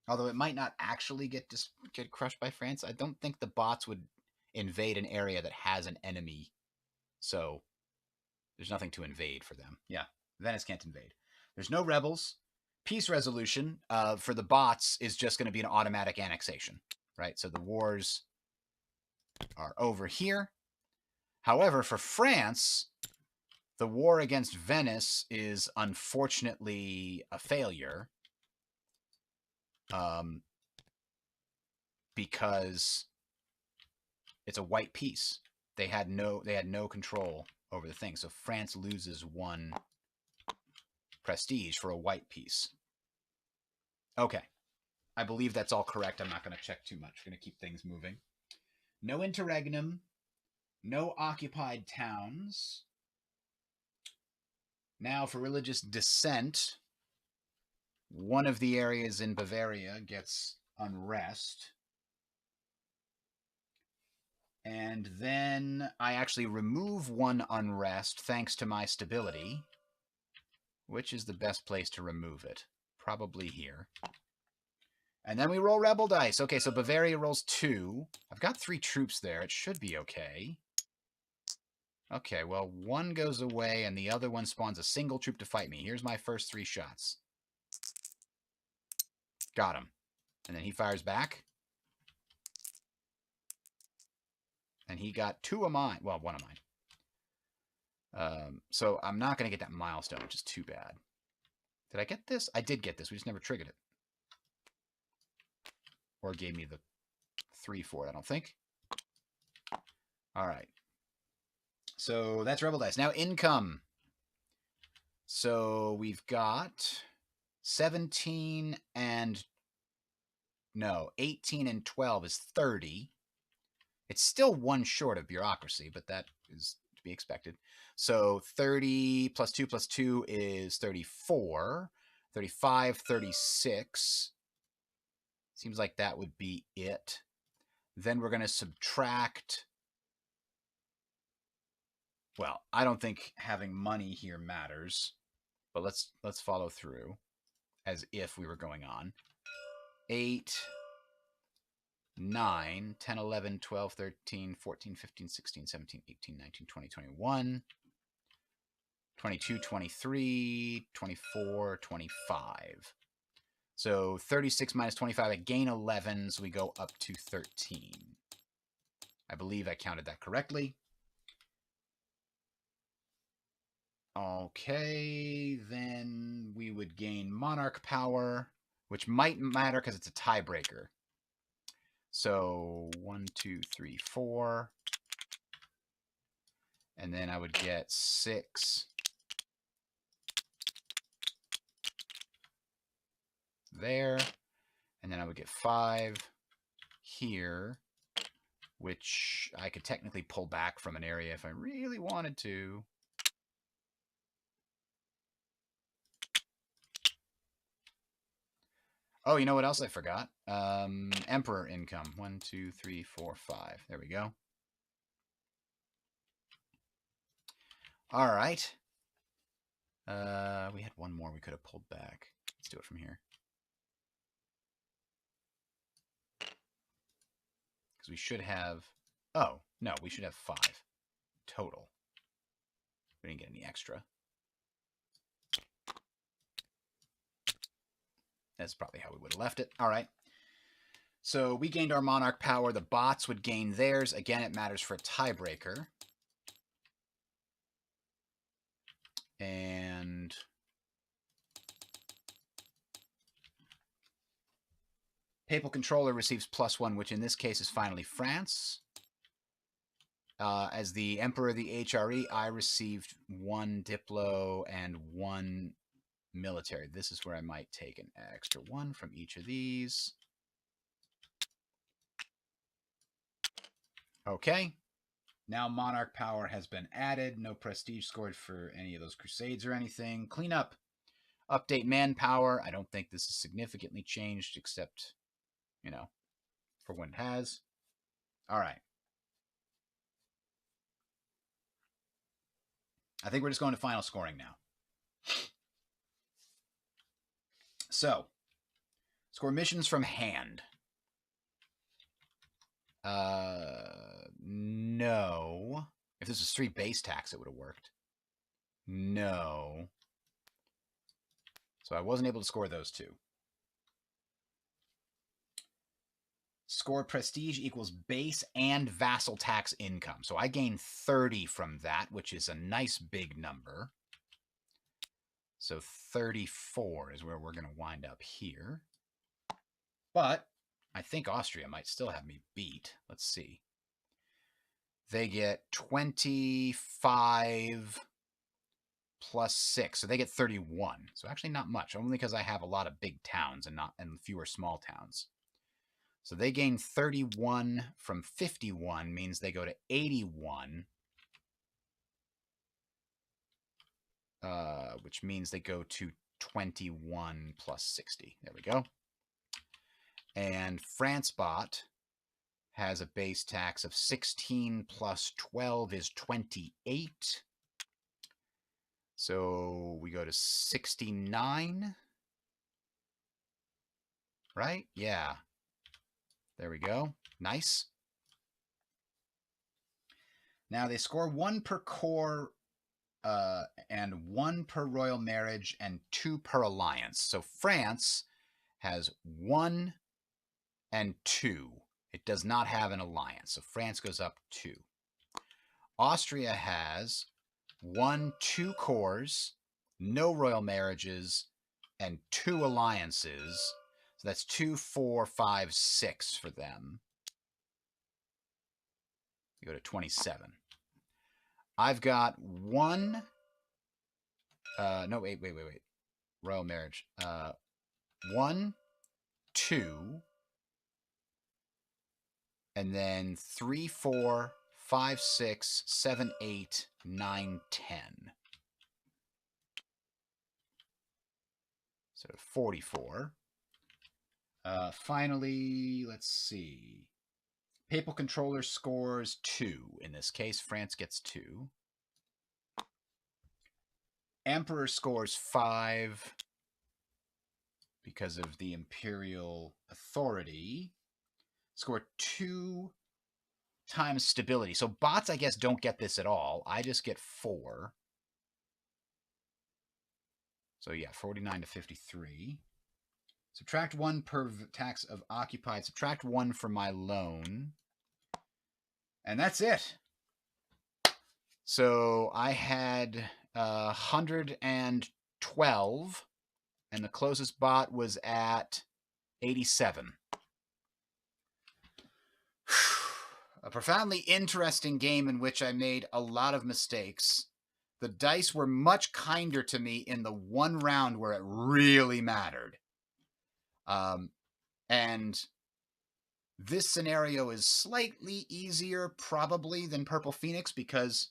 [SPEAKER 1] Although it might not actually get crushed by France. I don't think the bots would invade an area that has an enemy. So there's nothing to invade for them. Yeah, Venice can't invade. There's no rebels. Peace resolution for the bots is just going to be an automatic annexation, right? So the wars are over here. However, for France, the war against Venice is unfortunately a failure. Because it's a white peace. They had no control over the thing. So France loses 1 prestige for a white peace. Okay. I believe that's all correct. I'm not going to check too much. I'm going to keep things moving. No interregnum. No occupied towns. Now for religious dissent, one of the areas in Bavaria gets unrest. And then I actually remove 1 unrest thanks to my stability. Which is the best place to remove it? Probably here. And then we roll rebel dice. Okay, so Bavaria rolls 2. I've got 3 troops there. It should be okay. Okay, well, 1 goes away, and the other one spawns a single troop to fight me. Here's my first 3 shots. Got him. And then he fires back. And he got 2 of mine. Well, 1 of mine. So I'm not going to get that milestone, which is too bad. Did I get this? I did get this. We just never triggered it. Or gave me the 3 for it, I don't think. All right. So that's Rebel Dice. Now income. So we've got 17 and... No, 18 and 12 is 30. It's still 1 short of bureaucracy, but that is to be expected. So 30 plus 2 is 34. 35, 36. Seems like that would be it. Then we're going to subtract... Well, I don't think having money here matters, but let's follow through as if we were going on. 8, 9, 10, 11, 12, 13, 14, 15, 16, 17, 18, 19, 20, 21, 22, 23, 24, 25. So 36 minus 25, I gain 11, so we go up to 13. I believe I counted that correctly. Okay, then we would gain monarch power, which might matter because it's a tiebreaker. So 1, 2, 3, 4. And then I would get 6 there. And then I would get 5 here, which I could technically pull back from an area if I really wanted to. Oh, you know what else I forgot? Emperor income. 1, 2, 3, 4, 5. There we go. All right. We had one more we could have pulled back. Let's do it from here. Because we should have... Oh, no, we should have 5 total. We didn't get any extra. That's probably how we would have left it. All right. So we gained our monarch power. The bots would gain theirs. Again, it matters for a tiebreaker. And Papal Controller receives +1, which in this case is finally France. As the Emperor of the HRE, I received 1 Diplo and 1 military. This is where I might take an extra 1 from each of these. Okay. Now monarch power has been added. No prestige scored for any of those crusades or anything. Clean up. Update manpower. I don't think this is significantly changed except, you know, for when it has. All right. I think we're just going to final scoring now. So, score missions from hand. No. If this was 3 base tax, it would have worked. No. So I wasn't able to score those 2. Score prestige equals base and vassal tax income. So I gain 30 from that, which is a nice big number. So 34 is where we're going to wind up here. But I think Austria might still have me beat. Let's see. They get 25 plus 6. So they get 31. So actually not much, only because I have a lot of big towns and fewer small towns. So they gain 31 from 51, means they go to 81, which means they go to 21 plus 60. There we go. And France bot has a base tax of 16 plus 12 is 28. So we go to 69. Right? Yeah. There we go. Nice. Now they score 1 per core and 1 per royal marriage and 2 per alliance. So France has 1 and 2. It does not have an alliance. So France goes up 2. Austria has 1, 2 cores, no royal marriages, and 2 alliances. So that's 2, 4, 5, 6 for them. You go to 27. I've got 1. No, wait. Royal marriage. 1, 2, and then 3, 4, 5, 6, 7, 8, 9, 10. So 44. Finally, let's see. Papal Controller scores 2. In this case, France gets 2. Emperor scores 5 because of the Imperial Authority. Score 2 times stability. So bots, I guess, don't get this at all. I just get 4. So yeah, 49 to 53. Subtract 1 per tax of occupied. Subtract 1 for my loan. And that's it. So I had 112, and the closest bot was at 87. A profoundly interesting game in which I made a lot of mistakes. The dice were much kinder to me in the one round where it really mattered. And this scenario is slightly easier probably than Purple Phoenix because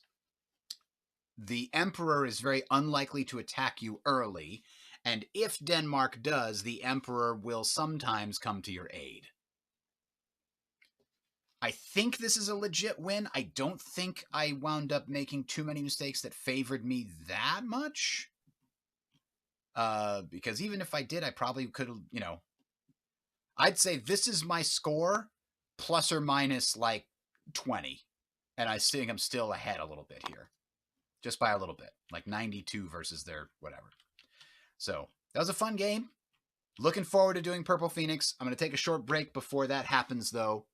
[SPEAKER 1] the Emperor is very unlikely to attack you early. And if Denmark does, the Emperor will sometimes come to your aid. I think this is a legit win. I don't think I wound up making too many mistakes that favored me that much. Because even if I did, I probably could have, you know, I'd say this is my score plus or minus like 20. And I think I'm still ahead a little bit here. Just by a little bit. Like 92 versus their whatever. So that was a fun game. Looking forward to doing Purple Phoenix. I'm going to take a short break before that happens, though.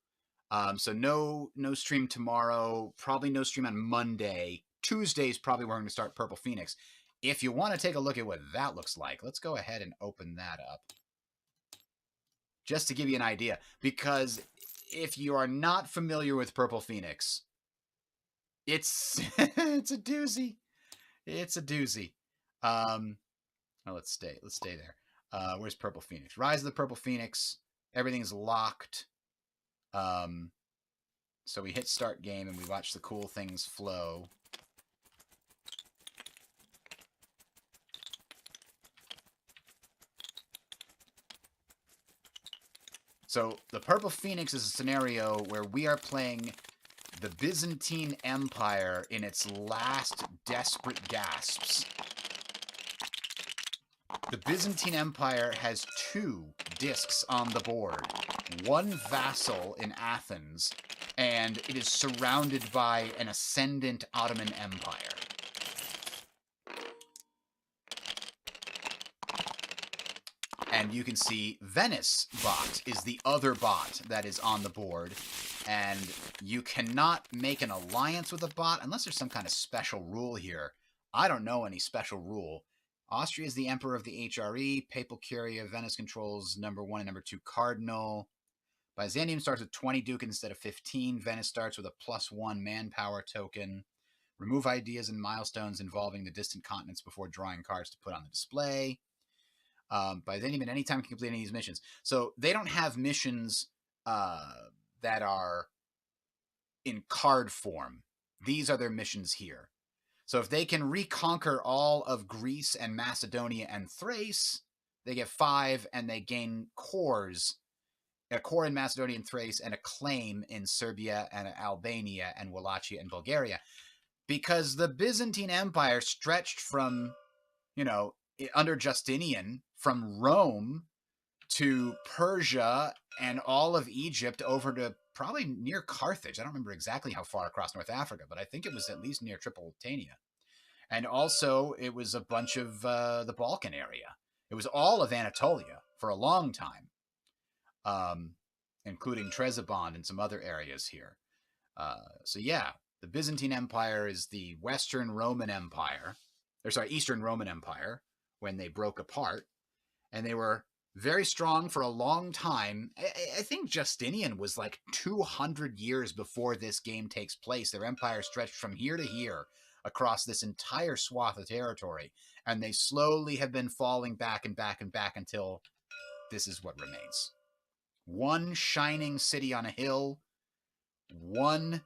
[SPEAKER 1] So no stream tomorrow. Probably no stream on Monday. Tuesday's probably where I'm going to start Purple Phoenix. If you want to take a look at what that looks like, let's go ahead and open that up. Just to give you an idea. Because if you are not familiar with Purple Phoenix, it's it's a doozy. It's a doozy. Let's stay there. Where's Purple Phoenix? Rise of the Purple Phoenix. Everything's locked. So we hit start game and we watch the cool things flow. So the Purple Phoenix is a scenario where we are playing the Byzantine Empire in its last desperate gasps. The Byzantine Empire has 2 discs on the board, 1 vassal in Athens, and it is surrounded by an ascendant Ottoman Empire. And you can see Venice bot is the other bot that is on the board, and you cannot make an alliance with a bot unless there's some kind of special rule here. I don't know any special rule. Austria is the emperor of the HRE. Papal Curia. Venice controls number 1 and number 2 cardinal. Byzantium starts with 20 ducats instead of 15. Venice starts with a +1 manpower token. Remove ideas and milestones involving the distant continents before drawing cards to put on the display. Byzantium at any time can complete any of these missions. So they don't have missions that are in card form. These are their missions here. So if they can reconquer all of Greece and Macedonia and Thrace, they get 5 and they gain cores. A core in Macedonia and Thrace and a claim in Serbia and Albania and Wallachia and Bulgaria. Because the Byzantine Empire stretched from, you know, under Justinian, from Rome to Persia and all of Egypt over to probably near Carthage. I don't remember exactly how far across North Africa, but I think it was at least near Tripolitania. And also, it was a bunch of the Balkan area. It was all of Anatolia for a long time, including Trebizond and some other areas here. So yeah, the Byzantine Empire is the Western Roman Empire, Eastern Roman Empire, when they broke apart. And they were very strong for a long time. I think Justinian was like 200 years before this game takes place. Their empire stretched from here to here across this entire swath of territory. And they slowly have been falling back and back and back until this is what remains. 1 shining city on a hill. 1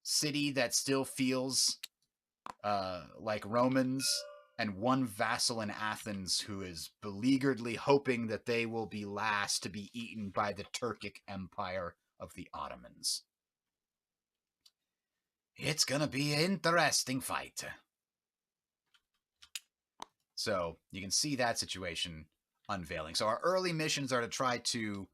[SPEAKER 1] city that still feels like Romans. And 1 vassal in Athens who is beleagueredly hoping that they will be last to be eaten by the Turkic Empire of the Ottomans. It's going to be an interesting fight. So you can see that situation unveiling. So our early missions are to try to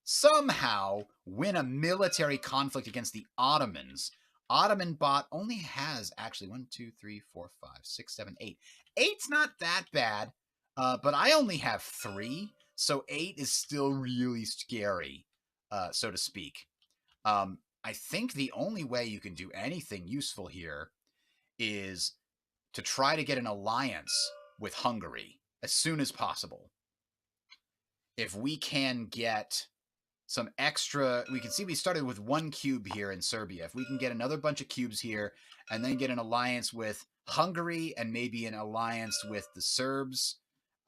[SPEAKER 1] somehow win a military conflict against the Ottomans. Ottoman bot only has actually 1, 2, 3, 4, 5, 6, 7, 8. 8's not that bad, but I only have 3, so 8 is still really scary, so to speak. I think the only way you can do anything useful here is to try to get an alliance with Hungary as soon as possible. If we can get some extra, we can see we started with 1 cube here in Serbia. If we can get another bunch of cubes here and then get an alliance with Hungary and maybe an alliance with the Serbs,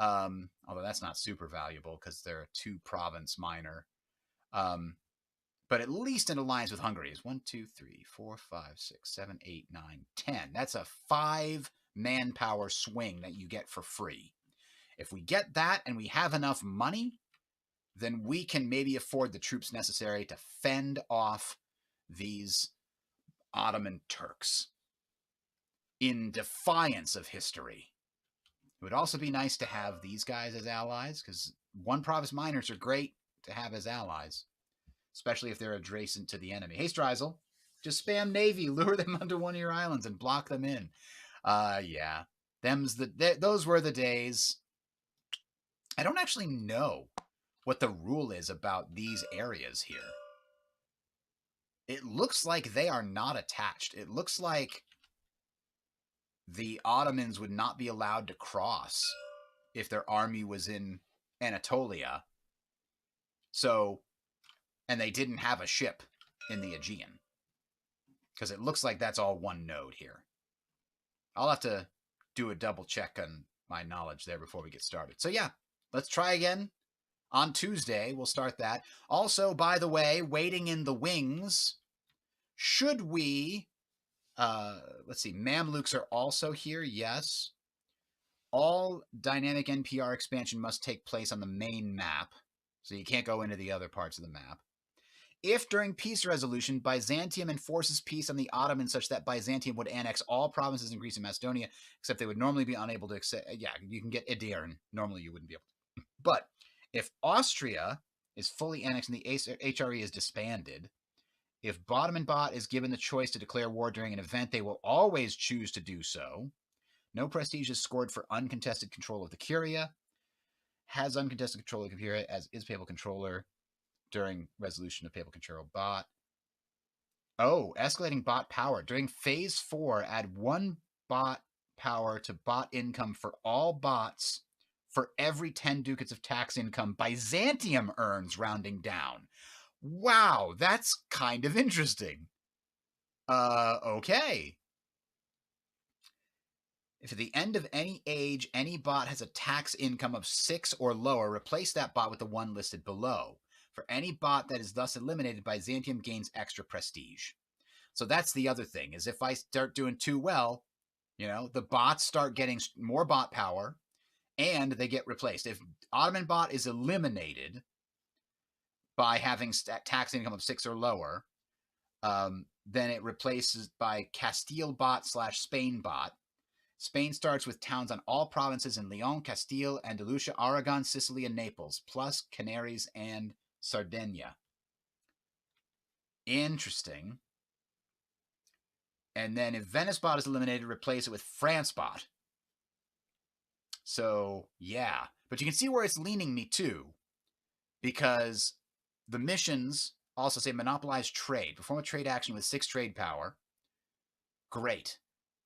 [SPEAKER 1] although that's not super valuable because they're a 2-province minor. But at least an alliance with Hungary is 1, 2, 3, 4, 5, 6, 7, 8, 9, 10. That's a 5 manpower swing that you get for free. If we get that and we have enough money, then we can maybe afford the troops necessary to fend off these Ottoman Turks in defiance of history. It would also be nice to have these guys as allies, because one province miners are great to have as allies, especially if they're adjacent to the enemy. Hey, Streisel, just spam Navy, lure them onto one of your islands and block them in. Yeah, those were the days. I don't actually know what the rule is about these areas here. It looks like they are not attached. It looks like the Ottomans would not be allowed to cross if their army was in Anatolia. So, and they didn't have a ship in the Aegean, because it looks like that's all one node here. I'll have to do a double check on my knowledge there before we get started. So yeah, let's try again on Tuesday. We'll start that. Also, by the way, waiting in the wings, should we... let's see, Mamluks are also here, yes. All dynamic NPR expansion must take place on the main map, so you can't go into the other parts of the map. If during peace resolution, Byzantium enforces peace on the Ottomans such that Byzantium would annex all provinces in Greece and Macedonia, except they would normally be unable to accept... Yeah, you can get Edirne. Normally you wouldn't be able to. But if Austria is fully annexed and the HRE is disbanded, if Bottom and Bot is given the choice to declare war during an event, they will always choose to do so. No prestige is scored for uncontested control of the Curia. Has uncontested control of the Curia, as is Papal Controller during resolution of Papal Control Bot. Oh, escalating Bot power. During Phase 4, add 1 Bot power to Bot income for all bots for every 10 ducats of tax income Byzantium earns, rounding down. Wow, that's kind of interesting. Okay. If at the end of any age, any bot has a tax income of 6 or lower, replace that bot with the one listed below. For any bot that is thus eliminated, Byzantium gains extra prestige. So that's the other thing, is if I start doing too well, you know, the bots start getting more bot power, and they get replaced. If Ottoman bot is eliminated by having tax income of 6 or lower, then it replaces by Castile bot / Spain bot. Spain starts with towns on all provinces in Leon, Castile, Andalusia, Aragon, Sicily, and Naples, plus Canaries and Sardinia. Interesting. And then if Venice bot is eliminated, replace it with France bot. So, yeah. But you can see where it's leaning me too, because the missions also say monopolize trade. Perform a trade action with 6 trade power. Great.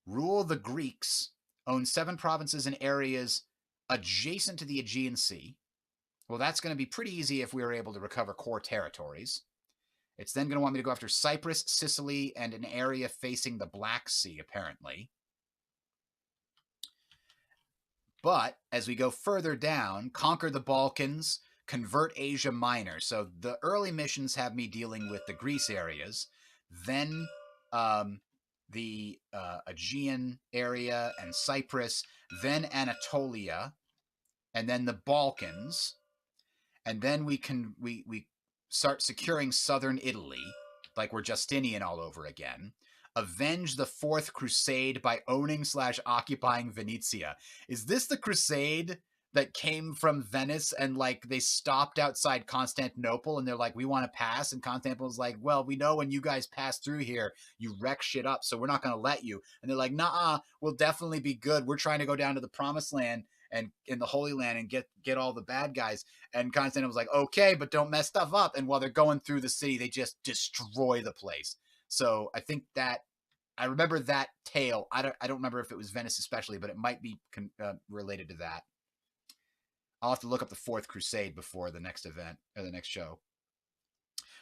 [SPEAKER 1] Rule the Greeks. Own 7 provinces and areas adjacent to the Aegean Sea. Well, that's going to be pretty easy if we are able to recover core territories. It's then going to want me to go after Cyprus, Sicily, and an area facing the Black Sea, apparently. But as we go further down, conquer the Balkans, convert Asia Minor. So the early missions have me dealing with the Greece areas, then the Aegean area and Cyprus, then Anatolia, and then the Balkans. And then we start securing southern Italy, like we're Justinian all over again. Avenge the Fourth Crusade by owning / occupying Venetia. Is this the crusade that came from Venice and like they stopped outside Constantinople and they're like, we want to pass? And Constantinople's like, well, we know when you guys pass through here, you wreck shit up, so we're not going to let you. And they're like, nah, we'll definitely be good. We're trying to go down to the Promised Land and in the Holy Land and get all the bad guys. And Constantinople's like, okay, but don't mess stuff up. And while they're going through the city, they just destroy the place. So I think that I remember that tale. I don't remember if it was Venice especially, but it might be related to that. I'll have to look up the Fourth Crusade before the next event or the next show.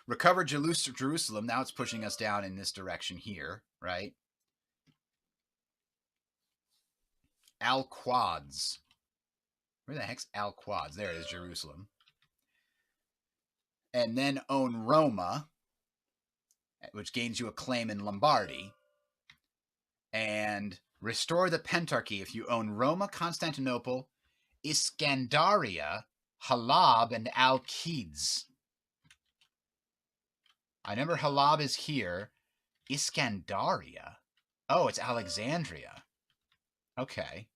[SPEAKER 1] Recover Jerusalem. Now it's pushing us down in this direction here, right? Al-Quads. Where the heck's Al-Quads? There it is, Jerusalem. And then own Roma, which gains you a claim in Lombardy. And restore the Pentarchy if you own Roma, Constantinople, Iskandaria, Halab and Alkids. I remember Halab is here. Iskandaria. Oh, it's Alexandria. Okay.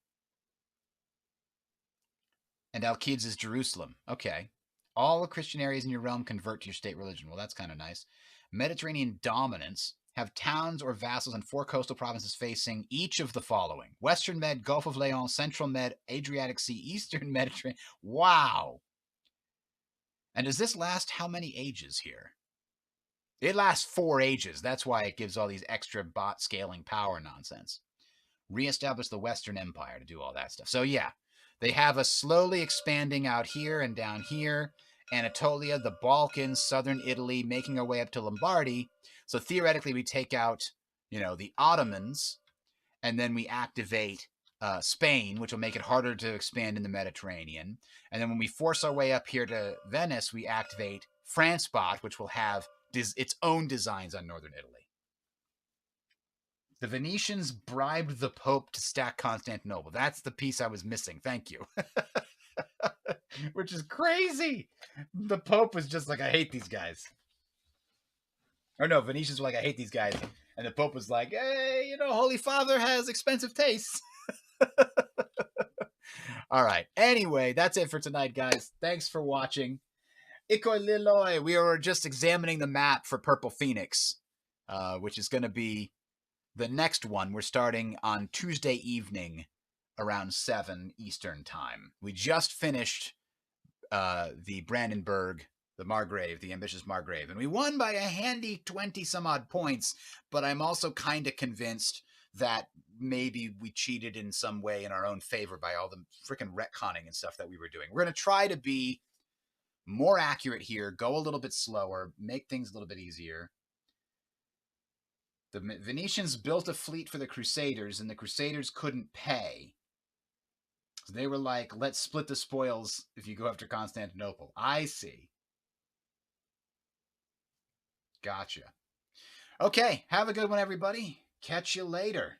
[SPEAKER 1] And Alkids is Jerusalem. Okay. All the Christian areas in your realm convert to your state religion. Well, that's kind of nice. Mediterranean dominance. Have towns or vassals in 4 coastal provinces facing each of the following: Western Med, Gulf of Leon, Central Med, Adriatic Sea, Eastern Mediterranean. Wow. And does this last how many ages here? It lasts 4 ages. That's why it gives all these extra bot scaling power nonsense. Reestablish the Western Empire to do all that stuff. So yeah, they have us slowly expanding out here and down here. Anatolia, the Balkans, southern Italy, making our way up to Lombardy. So theoretically, we take out, the Ottomans, and then we activate Spain, which will make it harder to expand in the Mediterranean. And then when we force our way up here to Venice, we activate France bot, which will have its own designs on northern Italy. The Venetians bribed the Pope to stack Constantinople. That's the piece I was missing. Thank you. Which is crazy. The Pope was just like, I hate these guys. Or no, Venetians were like, I hate these guys. And the Pope was like, hey, Holy Father has expensive tastes. All right. Anyway, that's it for tonight, guys. Thanks for watching. Ikoi Liloi. We are just examining the map for Purple Phoenix, which is going to be the next one. We're starting on Tuesday evening around 7 Eastern time. We just finished the Brandenburg, the Margrave, the ambitious Margrave, and we won by a handy 20 some odd points, but I'm also kind of convinced that maybe we cheated in some way in our own favor by all the freaking retconning and stuff that we were doing. We're going to try to be more accurate here, go a little bit slower, make things a little bit easier. The Venetians built a fleet for the Crusaders, and the Crusaders couldn't pay. So they were like, let's split the spoils if you go after Constantinople. I see. Gotcha. Okay, have a good one, everybody. Catch you later.